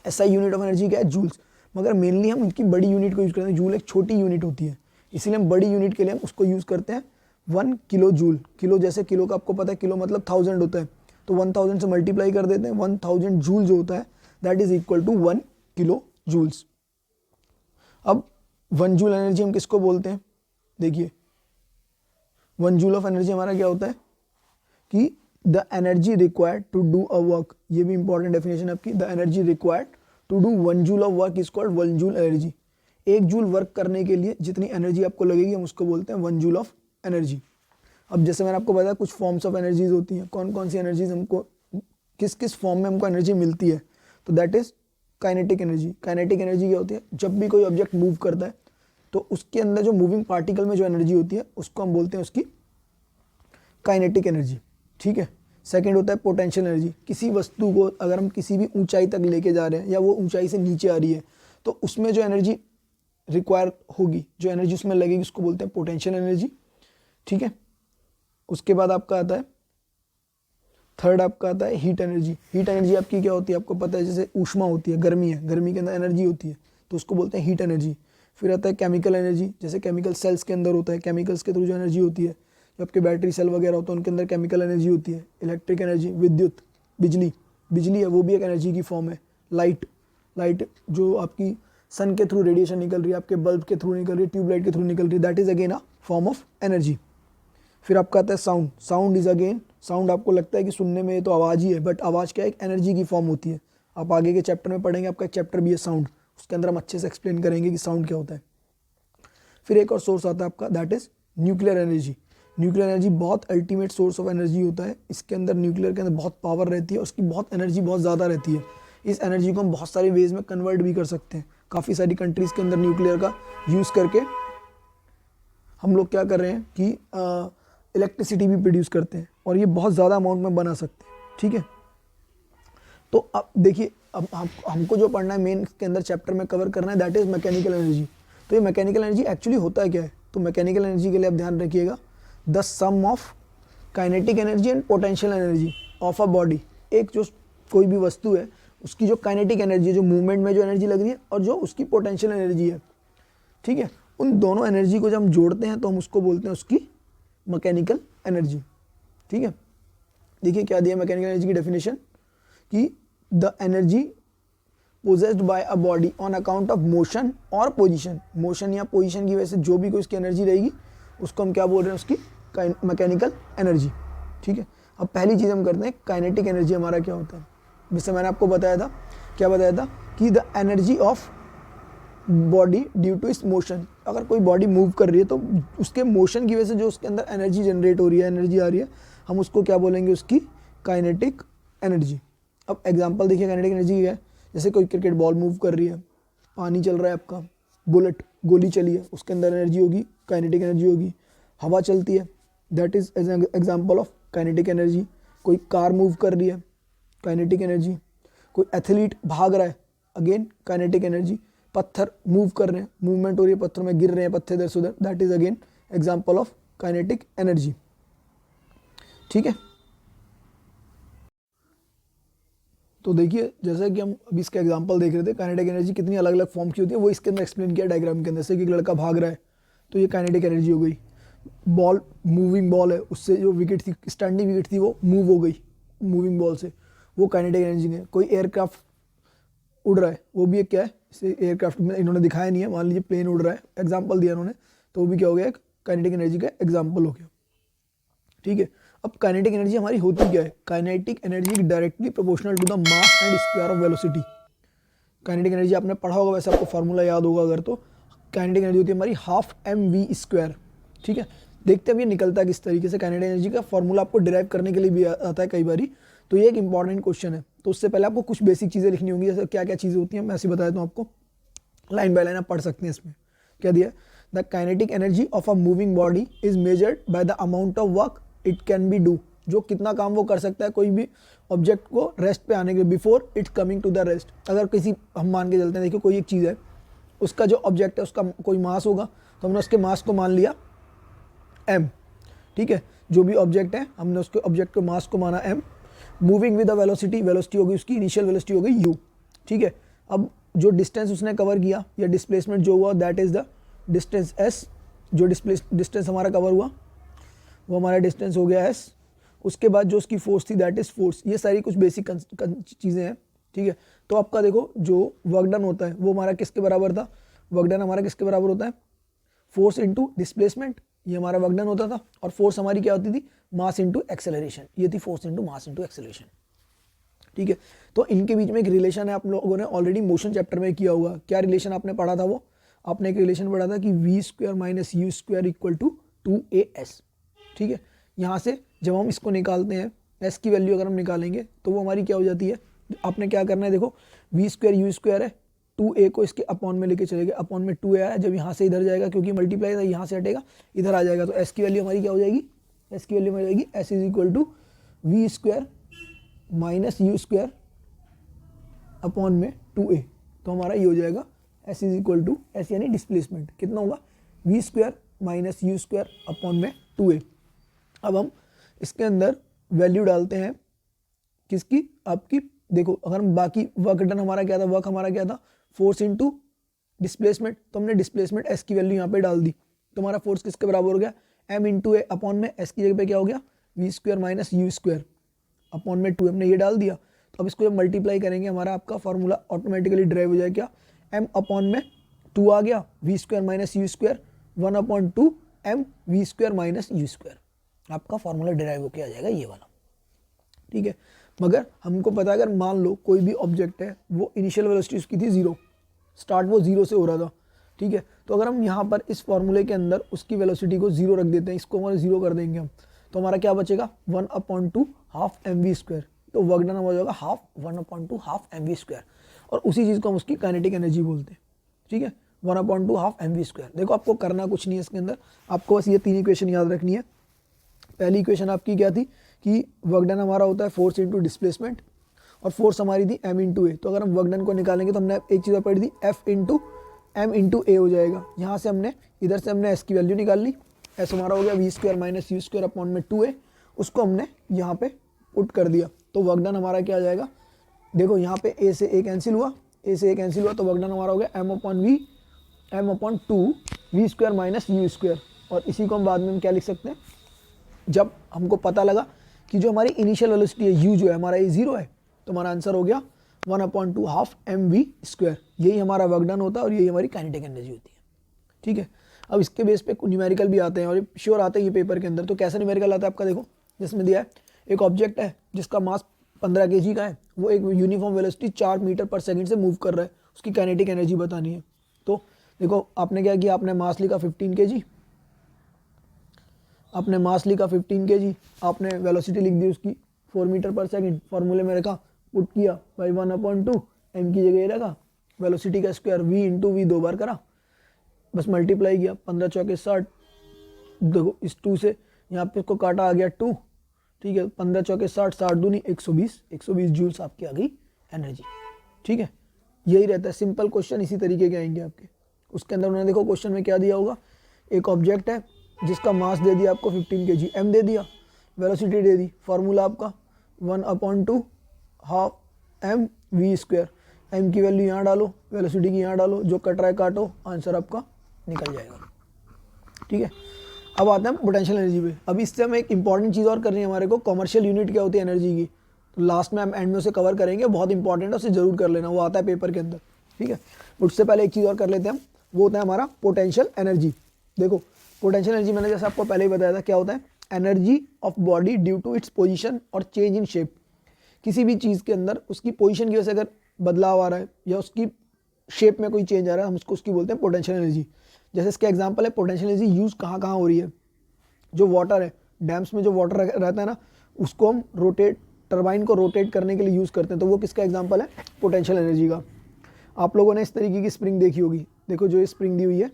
SI यूनिट ऑफ एनर्जी क्या है, जूल्स। मगर मेनली हम उनकी बड़ी यूनिट को यूज़ करते हैं। जूल एक छोटी यूनिट होती है, इसीलिए हम बड़ी यूनिट के लिए हम उसको यूज़ करते हैं 1 किलो जूल। किलो जैसे किलो का आपको पता है, किलो मतलब 1000 होता है, तो 1000 से मल्टीप्लाई कर देते हैं। 1000 जूल जो होता है that is equal to 1 kilo joules. अब 1 जूल एनर्जी हम किसको बोलते हैं, देखिए 1 जूल ऑफ एनर्जी हमारा क्या होता है कि the energy required to do a work. ये भी इंपॉर्टेंट डेफिनेशन आपकी, the energy required to do 1 joule of work is called 1 joule energy. 1 joule work करने के लिए जितनी एनर्जी आपको लगेगी हम उसको बोलते हैं 1 जूल ऑफ एनर्जी। अब जैसे मैंने आपको बताया कुछ फॉर्म्स ऑफ एनर्जीज होती हैं, कौन कौन सी एनर्जीज हमको किस किस फॉर्म में हमको एनर्जी मिलती है, तो that is kinetic energy. Kinetic energy क्या होती है, जब भी कोई ऑब्जेक्ट मूव करता है तो उसके अंदर जो मूविंग पार्टिकल में जो एनर्जी होती है उसको हम बोलते हैं उसकी काइनेटिक एनर्जी। ठीक है, सेकंड होता है पोटेंशियल एनर्जी। किसी वस्तु को अगर हम किसी भी ऊंचाई तक लेके जा रहे हैं या वो ऊंचाई से नीचे आ रही है तो उसमें जो एनर्जी रिक्वायर होगी, जो एनर्जी उसमें लगेगी उसको बोलते हैं पोटेंशियल एनर्जी। ठीक है, उसके बाद आपका आता है थर्ड, आपका आता है हीट एनर्जी। हीट एनर्जी आपकी क्या होती है, आपको पता है, जैसे ऊष्मा होती है, गर्मी है, गर्मी के अंदर एनर्जी होती है तो उसको बोलते हैं हीट एनर्जी। फिर आता है केमिकल एनर्जी, जैसे केमिकल सेल्स के अंदर होता है, केमिकल्स के थ्रू जो एनर्जी होती है, जो आपके बैटरी सेल वगैरह होते हैं उनके अंदर केमिकल एनर्जी होती है। इलेक्ट्रिक एनर्जी, विद्युत, बिजली, बिजली है वो भी एक एनर्जी की फॉर्म है। लाइट, लाइट जो आपकी सन के थ्रू रेडिएशन निकल रही है, आपके बल्ब के थ्रू निकल रही है, ट्यूबलाइट के थ्रू निकल रही है, that is again a form of energy. फिर आपका आता है sound. Sound is again, sound आपको लगता है कि सुनने में तो आवाज़ ही है, बट आवाज़ क्या है, एक एनर्जी की फॉर्म होती है। आप आगे के चैप्टर में पढ़ेंगे, आपका एक चैप्टर भी है साउंड, उसके अंदर हम अच्छे से एक्सप्लेन करेंगे कि साउंड क्या होता है। फिर एक और सोर्स आता है आपका, that is nuclear energy. Nuclear energy बहुत अल्टीमेट सोर्स ऑफ एनर्जी होता है। इसके अंदर न्यूक्लियर के अंदर बहुत पावर रहती है, उसकी बहुत एनर्जी बहुत ज़्यादा रहती है। इस एनर्जी को हम बहुत सारे वेज में कन्वर्ट भी कर सकते हैं। काफ़ी सारी कंट्रीज़ के अंदर न्यूक्लियर का यूज़ करके हम लोग क्या कर रहे हैं कि इलेक्ट्रिसिटी भी प्रोड्यूस करते हैं, और ये बहुत ज़्यादा अमाउंट में बना सकते हैं। ठीक है, तो अब देखिए, अब हमको जो पढ़ना है मेन इसके अंदर चैप्टर में कवर करना है, दैट इज़ मैकेनिकल एनर्जी। तो ये मैकेनिकल एनर्जी एक्चुअली होता है क्या है, तो मैकेनिकल एनर्जी के लिए आप ध्यान रखिएगा, the sum of kinetic energy and potential energy of a body. एक जो कोई भी वस्तु है उसकी जो काइनेटिक एनर्जी है, जो मूवमेंट में जो एनर्जी लग रही है, और जो उसकी पोटेंशियल एनर्जी है, ठीक है, उन दोनों एनर्जी को जब हम जोड़ते हैं तो हम उसको बोलते हैं उसकी मैकेनिकल एनर्जी। ठीक है, देखिए क्या दिया मैकेनिकल एनर्जी की डेफिनेशन, कि the energy possessed by a body on account of motion और पोजीशन। मोशन या पोजीशन की वजह से जो भी कोई उसकी एनर्जी रहेगी उसको हम क्या बोल रहे हैं, उसकी मैकेनिकल एनर्जी। ठीक है, अब पहली चीज़ हम करते हैं काइनेटिक एनर्जी हमारा क्या होता है। जैसे मैंने आपको बताया था, क्या बताया था, कि the energy of body due to its motion. अगर कोई बॉडी मूव कर रही है तो उसके मोशन की वजह से जो उसके अंदर एनर्जी जनरेट हो रही है, एनर्जी आ रही है, हम उसको क्या बोलेंगे, उसकी काइनेटिक एनर्जी। अब एग्जांपल देखिए काइनेटिक एनर्जी क्या है, जैसे कोई क्रिकेट बॉल मूव कर रही है, पानी चल रहा है आपका, बुलेट गोली चली है, उसके अंदर एनर्जी होगी, काइनेटिक एनर्जी होगी। हवा चलती है, that is example of kinetic energy. कोई कार मूव कर रही है, काइनेटिक एनर्जी। कोई एथलीट भाग रहा है, अगेन काइनेटिक एनर्जी। पत्थर मूव कर रहे हैं, मूवमेंट हो रही है, पत्थरों में गिर रहे हैं पत्थर इधर से उधर, that is again example of kinetic energy. ठीक है, तो देखिए जैसा कि हम अभी इसका एग्जांपल देख रहे थे, काइनेटिक एनर्जी कितनी अलग अलग फॉर्म की होती है वो इसके अंदर एक्सप्लेन किया डायग्राम के अंदर। जैसे कि एक लड़का भाग रहा है तो ये काइनेटिक एनर्जी हो गई। बॉल, मूविंग बॉल है, उससे जो विकेट थी, स्टैंडिंग विकेट थी, वो मूव हो गई मूविंग बॉल से, वो काइनेटिक एनर्जी है। कोई एयरक्राफ्ट उड़ रहा है, वो भी एक क्या है, इसे एयरक्राफ्ट में इन्होंने दिखाया नहीं है, मान लीजिए प्लेन उड़ रहा है, एग्जाम्पल दिया इन्होंने, तो वो भी क्या हो गया, एक काइनेटिक एनर्जी का एग्जाम्पल हो गया। ठीक है, अब काइनेटिक एनर्जी हमारी होती क्या है? Kinetic energy directly proportional to the mass and square of velocity. Kinetic energy आपने पढ़ा होगा, वैसे आपको फार्मूला याद होगा अगर, तो काइनेटिक एनर्जी होती है हमारी हाफ mv²। ठीक है, देखते हैं अब ये निकलता है किस तरीके से। काइनेटिक एनर्जी का फार्मूला आपको डिराइव करने के लिए भी आता है कई बारी, तो ये एक इंपॉर्टेंट क्वेश्चन है। तो उससे पहले आपको कुछ बेसिक चीज़ें लिखनी होंगी, जैसे क्या क्या चीज़ें होती हैं मैं ऐसे बता देता हूँ आपको, लाइन बाय लाइन आप पढ़ सकते हैं। इसमें क्या दिया है? The kinetic energy of a moving body is measured by the amount of work it can be do. जो कितना काम वो कर सकता है कोई भी ऑब्जेक्ट को रेस्ट पे आने के before it's coming to the rest. अगर किसी, हम मान के चलते हैं, देखिए कोई एक चीज़ है, उसका जो ऑब्जेक्ट है उसका कोई मास होगा, तो हमने उसके मास को मान लिया m। ठीक है, जो भी ऑब्जेक्ट है हमने उसके ऑब्जेक्ट के मास को माना m। Moving with the velocity, velocity होगी उसकी इनिशियल वेलोसिटी हो गई u। ठीक है, अब जो डिस्टेंस उसने कवर किया या डिस्प्लेसमेंट जो हुआ that is the distance s। जो डिस्टेंस हमारा कवर हुआ वो हमारा डिस्टेंस हो गया s। उसके बाद जो उसकी फोर्स थी दैट इज फोर्स। ये सारी कुछ बेसिक चीज़ें हैं। ठीक है, तो आपका देखो जो वर्क डन होता है वो हमारा किसके बराबर था? वर्क डन हमारा किसके बराबर होता है? फोर्स इंटू डिस्प्लेसमेंट, ये हमारा वर्क डन होता था। और फोर्स हमारी क्या होती थी? मास इंटू एक्सेलरेशन, ये थी force into mass into acceleration. ठीक है, तो इनके बीच में एक रिलेशन है, आप लोगों ने ऑलरेडी मोशन चैप्टर में किया होगा। क्या रिलेशन आपने पढ़ा था? वो आपने एक रिलेशन पढ़ा था कि v² - u² equal to 2as। ठीक है, यहाँ से जब हम इसको निकालते हैं, s की वैल्यू अगर हम निकालेंगे तो वो हमारी क्या हो जाती है? आपने क्या करना है, देखो v² u² है, 2a को इसके अपॉन में लेके चलेगा, अपॉन में 2a आया, जब यहाँ से इधर जाएगा क्योंकि मल्टीप्लाई था, यहाँ से हटेगा इधर आ जाएगा, तो s की वैल्यू हमारी क्या हो जाएगी? s की वैल्यू हो जाएगी s is equal to v² - u² upon में 2a। तो हमारा ये हो जाएगा s is equal to s यानी डिस्प्लेसमेंट कितना होगा? v² - u² अपॉन में 2a। अब हम इसके अंदर वैल्यू डालते हैं किसकी? आपकी। देखो अगर हम बाकी वर्क डन हमारा क्या था? वर्क हमारा क्या था? Force into displacement. तो हमने डिस्प्लेसमेंट s की वैल्यू यहाँ पे डाल दी, तो हमारा फोर्स किसके बराबर हो गया? m इंटू ए अपॉन में s की जगह पे क्या हो गया? v² - u² अपॉन में 2 हमने ये डाल दिया। तो अब इसको जब मल्टीप्लाई करेंगे हमारा आपका फार्मूला ऑटोमेटिकली ड्राइव हो जाएगा। m अपॉन में 2 आ गया, v² - u², 1/2 m v² - u²। आपका फार्मूला डिराइव होके आ जाएगा ये वाला। ठीक है, मगर हमको पता है अगर मान लो कोई भी ऑब्जेक्ट है वो इनिशियल वेलोसिटी उसकी थी 0, स्टार्ट वो 0 से हो रहा था। ठीक है, तो अगर हम यहाँ पर इस फॉर्मूले के अंदर उसकी वेलोसिटी को 0 रख देते हैं, इसको हमारे 0 कर देंगे हम, तो हमारा क्या बचेगा? 1/2 हाफ mv²। तो वर्क डन हो जाएगा हाफ 1/2 हाफ mv², और उसी चीज़ को हम उसकी काइनेटिक एनर्जी बोलते हैं। ठीक है, 1/2 हाफ mv²। देखो आपको करना कुछ नहीं है इसके अंदर, आपको बस ये 3 इक्वेशन याद रखनी है। पहली इक्वेशन आपकी क्या थी कि वर्क डन हमारा होता है फोर्स इंटू डिस्प्लेसमेंट, और फोर्स हमारी थी m इंटू ए। तो अगर हम वर्क डन को निकालेंगे तो हमने एक चीज़ पढ़ी थी f इंटू m इंटू ए हो जाएगा। यहाँ से हमने इधर से हमने s की वैल्यू निकाल ली, s हमारा हो गया v² - u² अपॉन में 2a, उसको हमने यहाँ पे पुट कर दिया। तो वर्क डन हमारा क्या आ जाएगा? देखो यहाँ पे a से a कैंसिल हुआ, a से a कैंसिल हुआ, तो वर्क डन हमारा हो गया m/2 v² - u²। और इसी को हम बाद में हम क्या लिख सकते हैं? जब हमको पता लगा कि जो हमारी इनिशियल वेलोसिटी है u जो है हमारा ये 0 है, तो हमारा आंसर हो गया 1/2 हाफ mv²। यही हमारा वर्क डन होता है और यही हमारी काइनेटिक एनर्जी होती है। ठीक है, अब इसके बेस पे कुछ न्यूमेरिकल भी आते हैं और श्योर आते हैं ये पेपर के अंदर। तो कैसा न्यूमेरिकल आता है आपका? देखो जिसमें दिया है एक ऑब्जेक्ट है जिसका मास 15 kg का है, वो एक यूनिफॉर्म वेलोसिटी 4 मीटर पर सेकेंड से मूव कर रहा है, उसकी काइनेटिक एनर्जी बतानी है। तो देखो आपने क्या किया, आपने मास लिखा 15 kg, आपने मास लिखा 15 kg, आपने वेलोसिटी लिख दी उसकी 4 मीटर पर सेकंड, फॉर्मूले में रखा, पुट किया बाई 1/2, m की जगह रखा, वेलोसिटी का स्क्वायर v इंटू वी 2 बार करा, बस मल्टीप्लाई किया, 15 चौके 60। देखो इस 2 से यहाँ पे इसको काटा, आ गया 2। ठीक है, 15 चौके 60, 60 दूनी 120 जूल्स आपकी आ गई एनर्जी। ठीक है, यही रहता है सिंपल क्वेश्चन, इसी तरीके के आएंगे आपके। उसके अंदर उन्होंने देखो क्वेश्चन में क्या दिया होगा, एक ऑब्जेक्ट है जिसका मास दे दिया आपको 15 kg, m दे दिया, वेलोसिटी दे दी, फार्मूला आपका 1/2 हाफ m v²। m की वैल्यू यहाँ डालो, वेलोसिटी की यहाँ डालो, जो कट रहा है काटो, आंसर आपका निकल जाएगा। ठीक है, अब आते हैं पोटेंशियल एनर्जी पे। अब इससे हम एक इंपॉर्टेंट चीज़ और करनी है हमारे को, कॉमर्शियल यूनिट क्या होती है एनर्जी की, तो लास्ट में हम एंड में उसे कवर करेंगे, बहुत इंपॉर्टेंट है, उसे जरूर कर लेना, वो आता है पेपर के अंदर। ठीक है, उससे पहले एक चीज़ और कर लेते हैं हम, वो होता है हमारा पोटेंशियल एनर्जी। देखो पोटेंशियल एनर्जी मैंने जैसे आपको पहले ही बताया था क्या होता है, energy of body due to its position और चेंज इन शेप। किसी भी चीज़ के अंदर उसकी पोजीशन की वजह से अगर बदलाव आ रहा है या उसकी शेप में कोई चेंज आ रहा है, हम उसको उसकी बोलते हैं पोटेंशियल एनर्जी। जैसे इसका एग्जांपल है, पोटेंशियल एनर्जी यूज़ कहाँ कहाँ हो रही है। जो वाटर है, डैम्स में जो वाटर रहता है ना, उसको हम टरबाइन को रोटेट करने के लिए यूज़ करते हैं, तो वो किसका एग्जांपल है, पोटेंशियल एनर्जी का। आप लोगों ने इस तरीके की स्प्रिंग देखी होगी, देखो जो ये स्प्रिंग दी हुई है,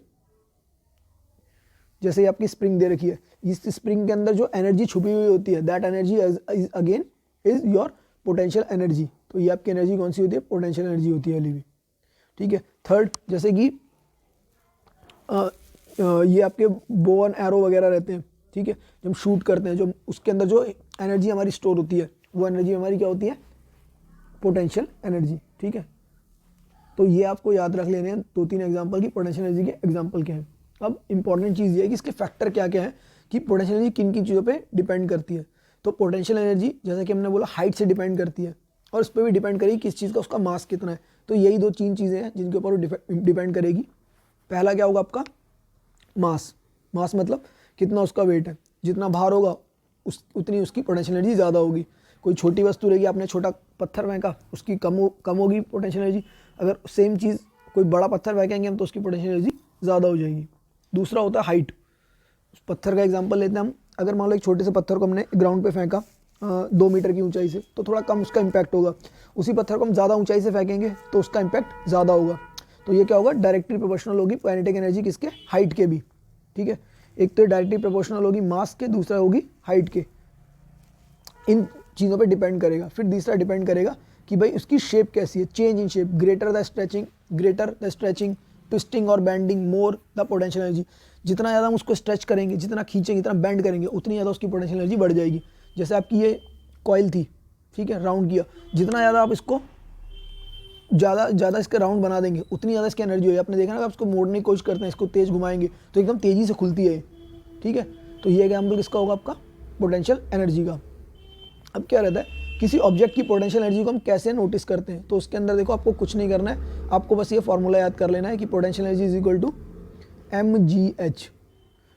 जैसे ये आपकी स्प्रिंग दे रखी है, इस स्प्रिंग के अंदर जो एनर्जी छुपी हुई होती है, that energy again is your potential energy. तो ये आपकी एनर्जी कौन सी होती है, पोटेंशियल एनर्जी होती है अभी भी, ठीक है। थर्ड, जैसे कि ये आपके बो एंड एरो वगैरह रहते हैं, ठीक है, जब हम शूट करते हैं, जो उसके अंदर जो एनर्जी हमारी स्टोर होती है, वो एनर्जी हमारी क्या होती है, पोटेंशियल एनर्जी, ठीक है। तो ये आपको याद रख लेने हैं 2-3 एग्जांपल की पोटेंशियल एनर्जी के एग्जांपल क्या हैं। अब इंपॉर्टेंट चीज़ ये है कि इसके फैक्टर क्या क्या है, कि पोटेंशियल एनर्जी किन किन चीज़ों पे डिपेंड करती है। तो पोटेंशियल एनर्जी जैसा कि हमने बोला हाइट से डिपेंड करती है, और उस पर भी डिपेंड करेगी किस चीज़ का उसका मास कितना है। तो यही 2-3 चीज़ें हैं जिनके ऊपर वो डिपेंड करेगी। पहला क्या होगा आपका, मास। मास मतलब कितना उसका वेट है, जितना भार होगा उतनी उसकी पोटेंशियल एनर्जी ज़्यादा होगी। कोई छोटी वस्तु रहेगी, आपने छोटा पत्थर फेंका, उसकी कम होगी पोटेंशियल एनर्जी। अगर सेम चीज़ कोई बड़ा पत्थर फेंकेंगे हम, तो उसकी पोटेंशियल एनर्जी ज़्यादा हो जाएगी। दूसरा होता है हाइट। उस पत्थर का एग्जांपल लेते हैं हम, अगर मान लो एक छोटे से पत्थर को हमने ग्राउंड पे फेंका 2 मीटर की ऊंचाई से, तो थोड़ा कम उसका इम्पैक्ट होगा। उसी पत्थर को हम ज़्यादा ऊंचाई से फेंकेंगे तो उसका इम्पैक्ट ज़्यादा होगा। तो ये क्या होगा, डायरेक्टली प्रोपोर्शनल होगी काइनेटिक एनर्जी किसके, हाइट के भी, ठीक है। एक तो डायरेक्टली प्रोपोर्शनल होगी मास के, दूसरा होगी हाइट के। इन चीज़ों पे डिपेंड करेगा। फिर तीसरा डिपेंड करेगा कि भाई उसकी शेप कैसी है, change in shape, greater the stretching, twisting और bending, more the potential energy. जितना ज़्यादा हम उसको स्ट्रेच करेंगे, जितना खींचेंगे, जितना बेंड करेंगे, उतनी ज़्यादा उसकी पोटेंशियल एनर्जी बढ़ जाएगी। जैसे आपकी ये कॉइल थी, ठीक है, राउंड किया, जितना ज़्यादा आप इसको ज़्यादा इसका राउंड बना देंगे, उतनी ज़्यादा इसकी एनर्जी होगी। आपने देखा ना, आप इसको मोड़ने की कोशिश करते हैं, इसको तेज़ घुमाएंगे तो एकदम तेज़ी से खुलती है, ठीक है। तो ये एग्जाम्पल किसका होगा, आपका पोटेंशियल एनर्जी का। अब क्या रहता है, किसी ऑब्जेक्ट की पोटेंशियल एनर्जी को हम कैसे नोटिस करते हैं। तो उसके अंदर देखो, आपको कुछ नहीं करना है, आपको बस ये फॉर्मूला याद कर लेना है कि potential energy is equal to mgh,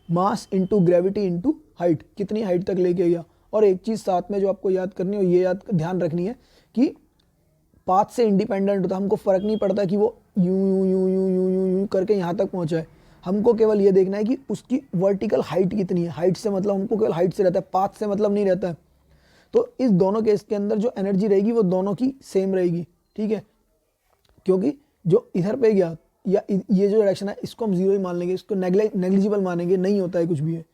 mass into gravity into height, कितनी हाइट तक लेके गया। और एक चीज़ साथ में जो आपको याद करनी है, ये ध्यान रखनी है कि पाथ से इंडिपेंडेंट होता है। हमको फ़र्क नहीं पड़ता कि वो यूं करके यहाँ तक पहुँचा है। हमको केवल ये देखना है कि उसकी वर्टिकल हाइट कितनी है। हाइट से मतलब हमको केवल हाइट से रहता है, पाथ से मतलब नहीं रहता है। तो इस दोनों केस के अंदर जो एनर्जी रहेगी वो दोनों की सेम रहेगी, ठीक है। क्योंकि जो इधर पे गया या ये जो डायरेक्शन है, इसको हम जीरो ही मान लेंगे, इसको नेग्लिजिबल मानेंगे, नहीं होता है कुछ भी है।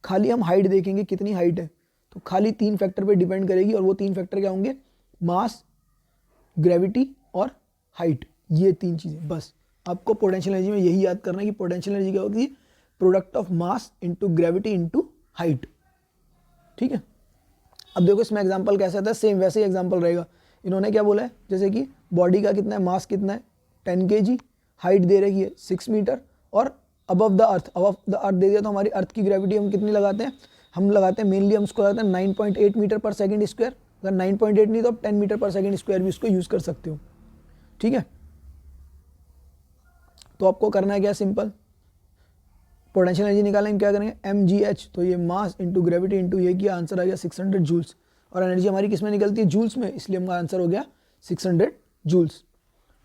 खाली हम हाइट देखेंगे कितनी हाइट है, तो खाली 3 फैक्टर पे डिपेंड करेगी। और वो 3 फैक्टर क्या होंगे, मास, ग्रेविटी और हाइट। ये 3 चीज़ें बस। आपको पोटेंशियल एनर्जी में यही याद करना है कि पोटेंशियल एनर्जी क्या होगी, product of mass into gravity into height, ठीक है। अब देखो इसमें एग्जांपल कैसा आता है, सेम वैसे ही एग्जांपल रहेगा। इन्होंने क्या बोला है, जैसे कि बॉडी का कितना है, मास कितना है 10 kg, हाइट दे रही है 6 मीटर, और अबव द अर्थ दे दिया। तो हमारी अर्थ की ग्रेविटी हम कितनी लगाते हैं, हम लगाते हैं मेनली, हम उसको लगाते हैं 9.8 मीटर पर सेकेंड स्क्वायर। अगर 9.8 नहीं तो आप 10 मीटर पर सेकेंड स्क्वायर भी उसको यूज़ कर सकते हो, ठीक है। तो आपको करना है क्या, सिंपल, पोटेंशियल एनर्जी निकालेंगे, क्या करेंगे, mgh। तो ये मास इंटू ग्रेविटी इंटू ये किया, आंसर आ गया 600 जूल्स। और एनर्जी हमारी किस में निकलती है, जूल्स में, इसलिए हमारा आंसर हो गया 600 जूल्स।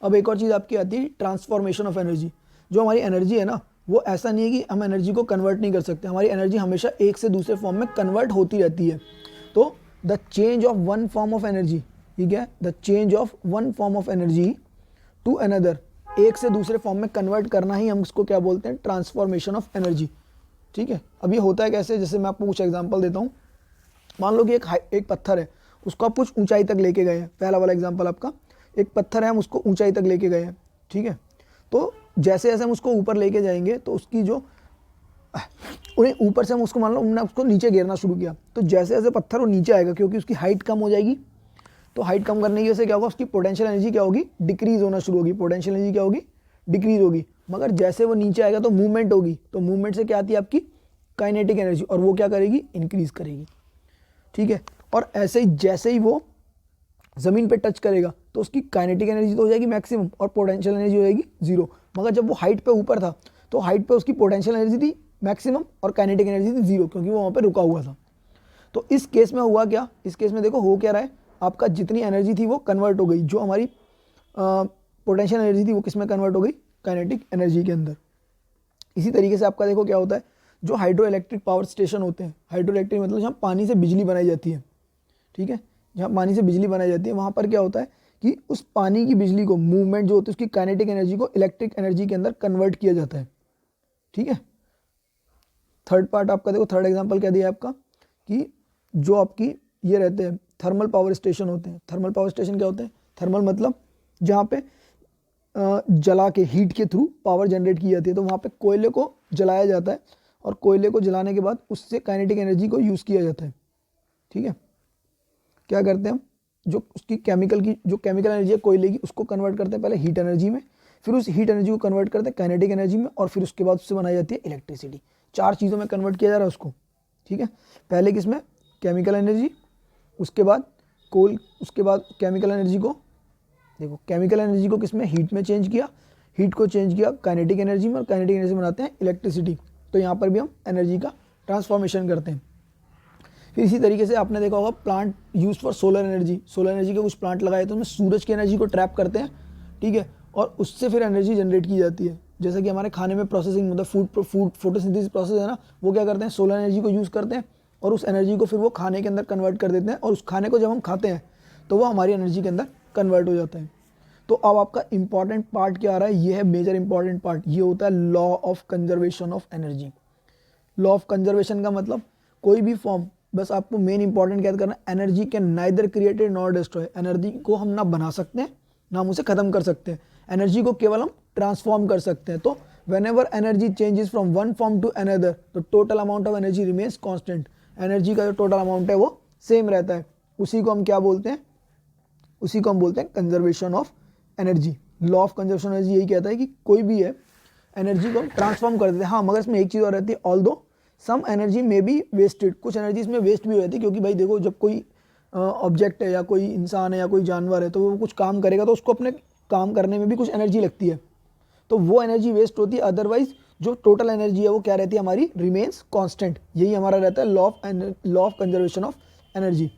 अब एक और चीज़ आपकी आती है, ट्रांसफॉर्मेशन ऑफ एनर्जी। जो हमारी एनर्जी है ना, वो ऐसा नहीं है कि हम एनर्जी को कन्वर्ट नहीं कर सकते। हमारी एनर्जी हमेशा एक से दूसरे फॉर्म में कन्वर्ट होती रहती है। तो the change of one form of energy, ठीक है, the change of one form of energy to another, एक से दूसरे फॉर्म में कन्वर्ट करना ही हम उसको क्या बोलते हैं, ट्रांसफॉर्मेशन ऑफ एनर्जी, ठीक है। अब ये होता है कैसे, जैसे मैं आपको कुछ एग्जांपल देता हूँ। मान लो कि एक पत्थर है, उसको आप कुछ ऊंचाई तक लेके गए हैं। पहला वाला एग्जांपल आपका, एक पत्थर है, हम उसको ऊंचाई तक लेके गए हैं, ठीक है। तो जैसे जैसे हम उसको ऊपर लेके जाएंगे, तो उसकी जो उन्हें ऊपर से हम उसको, मान लो हमने उसको नीचे गिरना शुरू किया, तो जैसे जैसे पत्थर वो नीचे आएगा, क्योंकि उसकी हाइट कम हो जाएगी, तो हाइट कम करने की वजह से क्या होगा, उसकी पोटेंशियल एनर्जी क्या होगी, डिक्रीज होना शुरू होगी। पोटेंशियल एनर्जी क्या होगी, डिक्रीज होगी। मगर जैसे वो नीचे आएगा तो मूवमेंट होगी, तो मूवमेंट से क्या आती है आपकी काइनेटिक एनर्जी, और वो क्या करेगी, इंक्रीज करेगी, ठीक है। और ऐसे ही जैसे ही वो ज़मीन पे टच करेगा, तो उसकी काइनेटिक एनर्जी तो हो जाएगी मैक्सिमम, और पोटेंशियल एनर्जी हो जाएगी जीरो। मगर जब वो हाइट पे ऊपर था, तो हाइट पे उसकी पोटेंशियल एनर्जी थी मैक्सिमम और काइनेटिक एनर्जी थी जीरो, क्योंकि वो वहाँ पे रुका हुआ था, तो इस केस में हुआ क्या, इस केस में देखो हो क्या रहा है, आपका जितनी एनर्जी थी वो कन्वर्ट हो गई, जो हमारी पोटेंशियल एनर्जी थी वो किस में कन्वर्ट हो गई, काइनेटिक एनर्जी के अंदर। इसी तरीके से आपका देखो क्या होता है, जो हाइड्रो इलेक्ट्रिक पावर स्टेशन होते हैं, हाइड्रो इलेक्ट्रिक मतलब जहाँ पानी से बिजली बनाई जाती है, ठीक है, जहाँ पानी से बिजली बनाई जाती है वहाँ पर क्या होता है कि उस पानी की बिजली को, मूवमेंट जो होती है उसकी काइनेटिक एनर्जी को इलेक्ट्रिक एनर्जी के अंदर कन्वर्ट किया जाता है, ठीक है। थर्ड पार्ट आपका देखो, थर्ड एग्जांपल क्या दिया है आपका कि जो आपकी ये रहते हैं थर्मल पावर स्टेशन होते हैं। थर्मल पावर स्टेशन क्या होते हैं, थर्मल मतलब जहाँ पे जला के हीट के थ्रू पावर जनरेट की जाती है, तो वहाँ पे कोयले को जलाया जाता है और कोयले को जलाने के बाद उससे काइनेटिक एनर्जी को यूज़ किया जाता है, ठीक है। क्या करते हैं हम, जो उसकी जो केमिकल एनर्जी है कोयले की, उसको कन्वर्ट करते हैं पहले हीट एनर्जी में, फिर उस हीट एनर्जी को कन्वर्ट करते हैं काइनेटिक एनर्जी में, और फिर उसके बाद उससे बनाई जाती है इलेक्ट्रिसिटी। 4 चीज़ों में कन्वर्ट किया जा रहा है उसको, ठीक है। पहले किस में, केमिकल एनर्जी, उसके बाद कोल, उसके बाद केमिकल एनर्जी को देखो, केमिकल एनर्जी को किस में, हीट में चेंज किया, हीट को चेंज किया काइनेटिक एनर्जी में, और काइनेटिक एनर्जी बनाते हैं इलेक्ट्रिसिटी। तो यहाँ पर भी हम एनर्जी का ट्रांसफॉर्मेशन करते हैं। फिर इसी तरीके से आपने देखा होगा plant use for solar energy, solar energy के कुछ प्लांट लगाए तो उसमें सूरज की एनर्जी को ट्रैप करते हैं, ठीक है, और उससे फिर एनर्जी जनरेट की जाती है। जैसे कि हमारे खाने में प्रोसेसिंग मतलब फूड फोटोसिंथेसिस प्रोसेस है ना, वो क्या करते हैं, सोलर एनर्जी को यूज़ करते हैं और उस एनर्जी को फिर वो खाने के अंदर कन्वर्ट कर देते हैं, और उस खाने को जब हम खाते हैं तो वो हमारी एनर्जी के अंदर कन्वर्ट हो जाता है। तो अब आपका इंपॉर्टेंट पार्ट क्या आ रहा है, ये है मेजर इंपॉर्टेंट पार्ट, ये होता है law of conservation of energy. Law of conservation का मतलब कोई भी फॉर्म, बस आपको मेन इंपॉर्टेंट क्या करना है, energy can neither created nor destroy. Energy को हम ना बना सकते हैं ना हम उसे खत्म कर सकते हैं, एनर्जी को केवल हम ट्रांसफॉर्म कर सकते हैं। तो whenever energy changes from one form to another, तो total amount of energy remains constant. Energy का जो टोटल अमाउंट है वो सेम रहता है, उसी को हम क्या बोलते हैं, उसी को हम बोलते हैं conservation of energy. Law of conservation energy यही कहता है कि कोई भी है एनर्जी को हम ट्रांसफॉर्म कर देते हैं। हाँ, मगर इसमें एक चीज़ और रहती है, ऑल्दो सम एनर्जी में बी वेस्टेड, कुछ एनर्जी इसमें वेस्ट भी हो जाती है, क्योंकि भाई देखो जब कोई ऑब्जेक्ट है या कोई इंसान है या कोई जानवर है तो वो कुछ काम करेगा तो उसको अपने काम करने में भी कुछ एनर्जी लगती है, तो वो एनर्जी वेस्ट होती है। अदरवाइज जो टोटल एनर्जी है वो क्या रहती है हमारी, रिमेन्स कांस्टेंट। यही हमारा रहता है law of conservation of energy.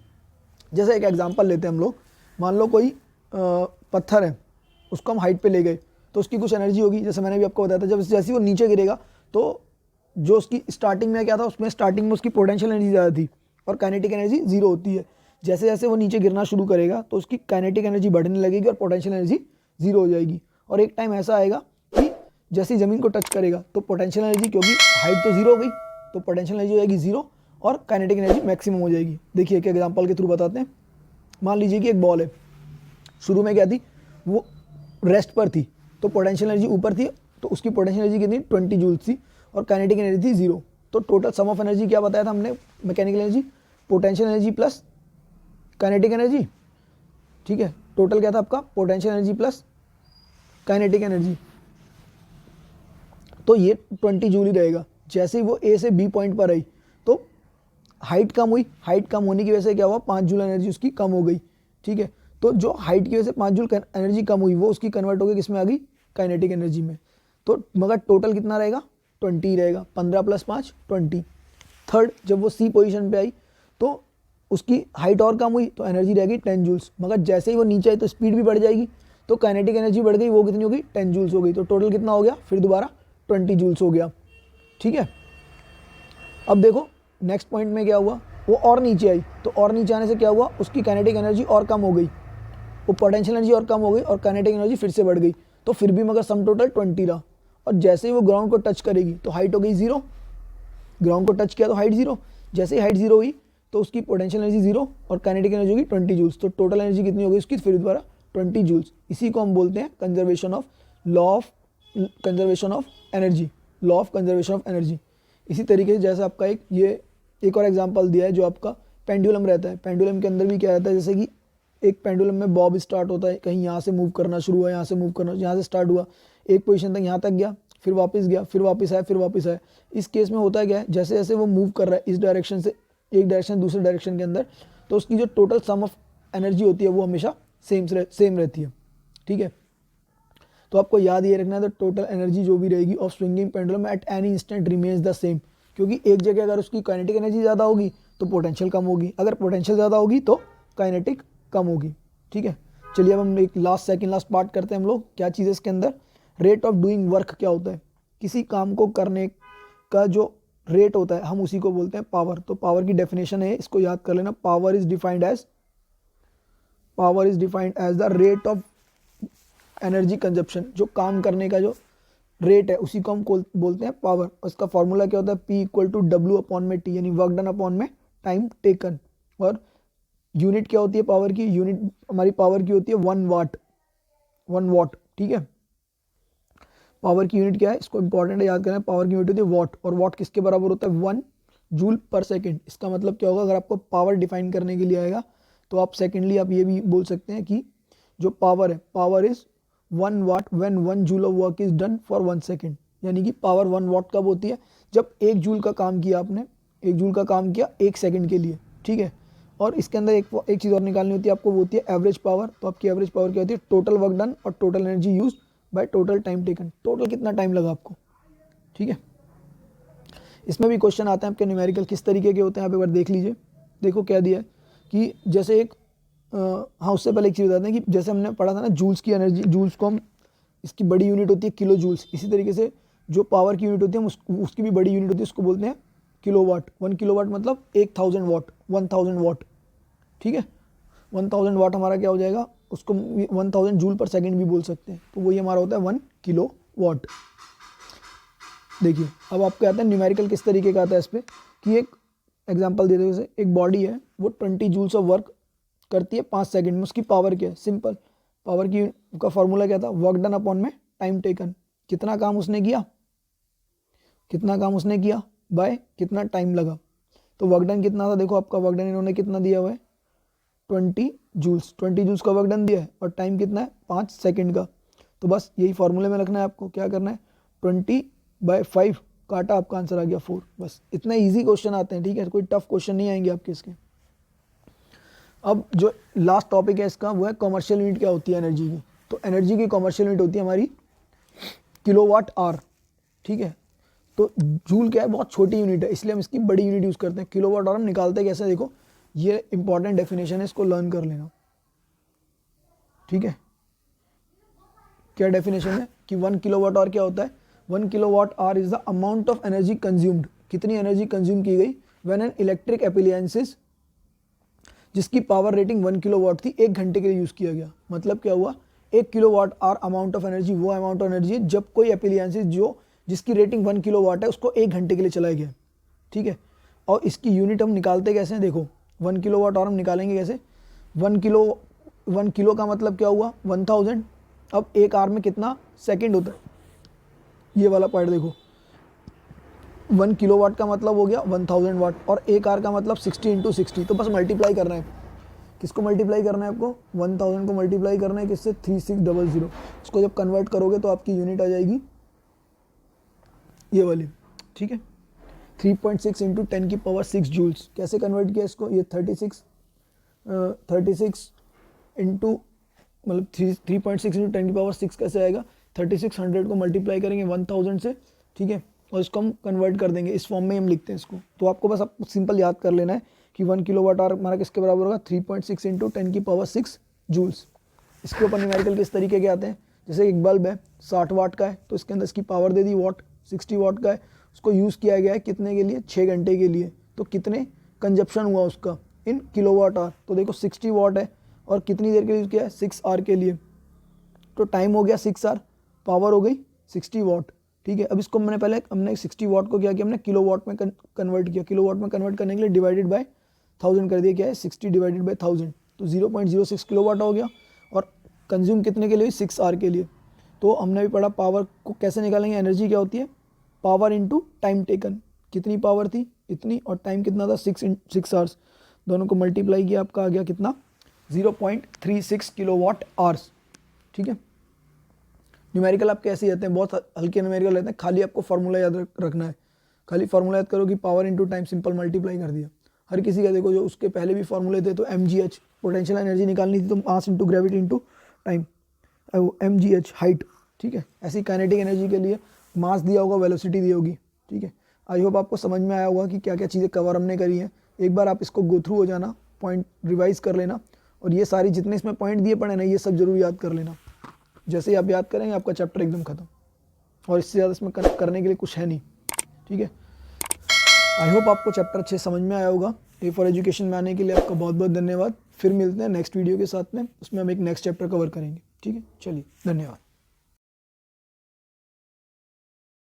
जैसे एक एग्जांपल लेते हैं हम लोग, मान लो कोई पत्थर है, उसको हम हाइट पे ले गए तो उसकी कुछ एनर्जी होगी, जैसे मैंने भी आपको बताया था, जब जैसे वो नीचे गिरेगा तो जो उसकी स्टार्टिंग में क्या था, उसमें स्टार्टिंग में उसकी पोटेंशियल एनर्जी ज़्यादा थी और काइनेटिक एनर्जी जीरो होती है। जैसे जैसे वो नीचे गिरना शुरू करेगा तो उसकी काइनेटिक एनर्जी बढ़ने लगेगी और पोटेंशियल एनर्जी जीरो हो जाएगी, और एक टाइम ऐसा आएगा कि जैसे ही ज़मीन को टच करेगा तो पोटेंशियल एनर्जी, क्योंकि हाइट तो जीरो हो गई तो पोटेंशियल एनर्जी हो जाएगी जीरो और काइनेटिक एनर्जी मैक्सिमम हो जाएगी। देखिए एक एग्जाम्पल के थ्रू बताते हैं। मान लीजिए कि एक बॉल है, शुरू में क्या थी, वो रेस्ट पर थी तो पोटेंशियल एनर्जी ऊपर थी, तो उसकी पोटेंशियल एनर्जी कितनी 20 जूल्स थी और काइनेटिक एनर्जी थी जीरो। तो टोटल सम ऑफ एनर्जी क्या बताया था हमने, mechanical energy potential energy plus kinetic energy, ठीक है। टोटल क्या था आपका, potential energy plus kinetic energy, तो ये 20 जूल ही रहेगा। जैसे ही वो ए से बी पॉइंट पर आई तो हाइट कम हुई, हाइट कम होने की वजह से क्या हुआ, 5 जूल एनर्जी उसकी कम हो गई, ठीक है। तो जो हाइट की वजह से 5 जूल एनर्जी कम हुई वो उसकी कन्वर्ट हो गई किस में आ गई, काइनेटिक एनर्जी में। तो मगर टोटल कितना रहेगा, 20 रहेगा, 15 + 5 20। थर्ड, जब वो सी पोजीशन पे आई तो उसकी हाइट और कम हुई तो एनर्जी रहेगी 10 जूल्स, मगर जैसे ही वो नीचे आई तो स्पीड भी बढ़ जाएगी तो काइनेटिक एनर्जी बढ़ गई, वो कितनी हो गई 10 जूल्स हो गई। तो टोटल कितना हो गया, फिर दोबारा 20 जूल्स हो गया, ठीक है। अब देखो नेक्स्ट पॉइंट में क्या हुआ, वो और नीचे आई तो और नीचे आने से क्या हुआ, उसकी काइनेटिक एनर्जी और कम हो गई, वो पोटेंशियल एनर्जी और कम हो गई और काइनेटिक एनर्जी फिर से बढ़ गई, तो फिर भी मगर सम टोटल 20 रहा। और जैसे ही वो ग्राउंड को टच करेगी तो हाइट हो गई जीरो, ग्राउंड को टच किया तो हाइट जीरो, जैसे ही हाइट जीरो हुई तो उसकी पोटेंशियल एनर्जी जीरो और काइनेटिक एनर्जी होगी 20 जूल्स, तो टोटल एनर्जी कितनी हो गई उसकी, फिर दोबारा 20 जूल्स। इसी को हम बोलते हैं conservation of law of conservation of energy, law of conservation of energy. इसी तरीके से जैसे आपका एक और एग्जांपल दिया है जो आपका पेंडुलम रहता है, पेंडुलम के अंदर भी क्या रहता है, जैसे कि एक पेंडुलम में बॉब स्टार्ट होता है, कहीं यहाँ से मूव करना शुरू हुआ, यहाँ से मूव करना, यहाँ से स्टार्ट हुआ, एक पोजीशन तक यहाँ तक गया, फिर वापस गया, फिर वापस आया, फिर वापस आया। इस केस में होता है क्या है, जैसे जैसे वो मूव कर रहा है इस डायरेक्शन से एक डायरेक्शन दूसरे डायरेक्शन के अंदर, तो उसकी जो टोटल सम ऑफ एनर्जी होती है वो हमेशा सेम रहती है, ठीक है। तो आपको याद ये रखना है, तो टोटल एनर्जी जो भी रहेगी of swinging pendulum at any instant remains the same, क्योंकि एक जगह अगर उसकी काइनेटिक एनर्जी ज़्यादा होगी तो पोटेंशियल कम होगी, अगर पोटेंशियल ज़्यादा होगी तो काइनेटिक कम होगी। ठीक है, चलिए अब हम एक सेकंड लास्ट पार्ट करते हैं हम लोग। क्या चीज़ है इसके अंदर, रेट ऑफ डूइंग वर्क क्या होता है, किसी काम को करने का जो रेट होता है हम उसी को बोलते हैं पावर। तो पावर की डेफिनेशन है, इसको याद कर लेना, power is defined as the rate of energy consumption. जो काम करने का जो रेट है उसी को हम बोलते हैं पावर। उसका फॉर्मूला क्या होता है, P equal to W upon में टी, यानी वर्क डन अपॉन में टाइम टेकन। और यूनिट क्या होती है पावर की, यूनिट हमारी पावर की होती है 1 वाट। ठीक है, पावर की यूनिट क्या है, इसको इंपॉर्टेंट है याद करना, पावर की यूनिट होती है वाट, और वाट किसके बराबर होता है, 1 जूल पर सेकेंड। इसका मतलब क्या होगा, अगर आपको पावर डिफाइन करने के लिए आएगा तो आप सेकेंडली आप ये भी बोल सकते हैं कि जो पावर है, power is 1 watt when 1 joule of work is done for 1 second. यानी कि पावर 1 वाट कब होती है, जब 1 जूल का काम किया आपने, 1 जूल का काम किया 1 सेकेंड के लिए। ठीक है, और इसके अंदर एक चीज़ और निकालनी होती है आपको, वो होती है एवरेज पावर। तो आपकी एवरेज पावर क्या होती है, टोटल वर्क डन और total energy use by total time taken, total कितना टाइम लगा आपको। ठीक है, इसमें भी क्वेश्चन आते हैं आपके न्यूमेरिकल किस तरीके के होते हैं, आप एक बार देख लीजिए। देखो क्या दिया है कि जैसे एक हाँ, उससे पहले एक चीज़ बताते हैं कि जैसे हमने पढ़ा था ना जूल्स की एनर्जी, जूल्स को हम, इसकी बड़ी यूनिट होती है किलो जूल्स, इसी तरीके से जो पावर की यूनिट होती है उसकी भी बड़ी यूनिट होती है, उसको बोलते हैं किलोवाट। 1 किलोवाट मतलब 1000 वाट, 1000 वाट। ठीक है, 1000 वाट हमारा क्या हो जाएगा, उसको 1000 जूल पर सेकेंड भी बोल सकते हैं, तो वही हमारा होता है 1 किलो वाट। देखिए अब आपको आता है न्यूमेरिकल किस तरीके का आता है इस पर, कि एक एग्जांपल दे दो, जैसे एक बॉडी है वो 20 जूल्स ऑफ वर्क करती है 5 सेकंड में, उसकी पावर क्या है, सिंपल, पावर की का फॉर्मूला क्या था, वर्क डन अपॉन में टाइम टेकन। कितना काम उसने किया बाय कितना टाइम लगा। तो वर्क डन कितना था, देखो आपका वर्क डन इन्होंने कितना दिया हुआ है, 20 जूल्स का वर्क डन दिया है, और टाइम कितना है 5 सेकंड का। तो बस यही फॉर्मूले में रखना है आपको, क्या करना है 20/5 काटा, आपका आंसर आ गया 4। बस इतना इजी क्वेश्चन आते हैं। ठीक है, कोई टफ क्वेश्चन नहीं आएंगे आपके इसके। अब जो लास्ट टॉपिक है इसका वो है कॉमर्शियल यूनिट क्या होती है एनर्जी की। तो एनर्जी की कॉमर्शियल यूनिट होती है हमारी किलोवाट आवर। ठीक है, तो जूल क्या है, बहुत छोटी यूनिट है, इसलिए हम इसकी बड़ी यूनिट यूज़ करते हैं। किलोवाट आवर हम निकालते हैं कैसे, देखो ये इंपॉर्टेंट डेफिनेशन है, इसको लर्न कर लेना। ठीक है, क्या डेफिनेशन है कि 1 किलोवाट आवर क्या होता है, 1 kilowatt hour is the amount of energy consumed, कितनी एनर्जी कंज्यूम की गई व्हेन एन इलेक्ट्रिक एप्लायंसेस जिसकी पावर रेटिंग 1 किलोवाट थी 1 घंटे के लिए यूज़ किया गया। मतलब क्या हुआ, 1 kilowatt hour amount of energy वो अमाउंट ऑफ एनर्जी है जब कोई एप्लायंसेस जिसकी रेटिंग 1 किलोवाट है उसको 1 घंटे के लिए चलाया गया। ठीक है, और इसकी यूनिट हम निकालते कैसे हैं, देखो 1 किलोवाट आवर हम निकालेंगे कैसे, 1 किलो का मतलब क्या हुआ 1000। अब 1 आवर में कितना सेकंड होता है, ये वाला पार्ट देखो, 1 किलोवाट का मतलब हो गया 1000 वाट, और 1 आवर का मतलब 60 × 60। तो बस मल्टीप्लाई करना है, किसको मल्टीप्लाई करना है आपको, 1000 को मल्टीप्लाई करना है किससे, 3600। इसको जब कन्वर्ट करोगे तो आपकी यूनिट आ जाएगी ये वाली। ठीक है, 3.6 × 10⁶ जूल्स। कैसे कन्वर्ट किया इसको, ये 36 इंटू मतलब 3.6 × 10⁶ कैसे आएगा, 3600 को मल्टीप्लाई करेंगे 1000 से। ठीक है, और इसको हम कन्वर्ट कर देंगे, इस फॉर्म में हम लिखते हैं इसको। तो आपको बस आपको सिंपल याद कर लेना है कि 1 किलोवाट आवर हमारा किसके बराबर होगा, 3.6 × 10⁶ जूल्स। इसके ऊपर न्यूमेरिकल किस तरीके के आते हैं, जैसे एक बल्ब है 60 वाट का है, तो इसके अंदर इसकी पावर दे दी वाट, 60 वाट का है, उसको यूज़ किया गया है कितने के लिए, 6 घंटे के लिए। तो कितने कंजप्शन हुआ उसका इन किलोवाट आवर, तो देखो 60 वाट है और कितनी देर के लिए यूज़ किया है, 6 आवर के लिए। तो टाइम हो गया 6 आवर, पावर हो गई 60 वाट। ठीक है, अब इसको हमने 60 वाट को क्या किया, हमने किलोवाट में कन्वर्ट किया। किलोवाट में कन्वर्ट करने के लिए डिवाइडेड बाय 1000 कर दिया, क्या है 60 डिवाइडेड बाय 1000, तो 0.06 किलोवाट हो गया। और कंज्यूम कितने के लिए, 6 आवर के लिए। तो हमने भी पढ़ा पावर को कैसे निकालेंगे, एनर्जी क्या होती है, पावर इंटू टाइम टेकन। कितनी पावर थी इतनी, और टाइम कितना था 6 आवर्स, दोनों को मल्टीप्लाई किया, आपका आ गया कितना 0.36 किलोवाट आवर्स। ठीक है, न्यूमेरिकल आपके ऐसे ही रहते हैं, बहुत हल्के न्यूमेरिकल रहते हैं, खाली आपको फार्मूला याद रखना है। खाली फार्मूला याद करो कि power into time, simple multiply कर दिया। हर किसी का देखो जो उसके पहले भी फार्मूले थे, तो mgh पोटेंशियल एनर्जी निकालनी थी, तो मास into gravity into time, mgh height. ठीक है, ऐसी काइनेटिक एनर्जी के लिए मास दिया होगा, वेलोसिटी दी होगी। ठीक है, आई होप आपको समझ में आया होगा कि क्या क्या चीज़ें कवर हमने करी हैं। एक बार आप इसको गो थ्रू हो जाना, पॉइंट रिवाइज कर लेना, और ये सारी जितने इसमें पॉइंट दिए पड़े ना ये सब जरूर याद कर लेना। जैसे ही आप याद करेंगे आपका चैप्टर एकदम खत्म, और इससे ज़्यादा इसमें करने के लिए कुछ है नहीं। ठीक है, आई होप आपको चैप्टर अच्छे समझ में आया होगा। ए फॉर एजुकेशन में आने के लिए आपका बहुत बहुत धन्यवाद। फिर मिलते हैं नेक्स्ट वीडियो के साथ में, उसमें हम एक नेक्स्ट चैप्टर कवर करेंगे। ठीक है, चलिए धन्यवाद।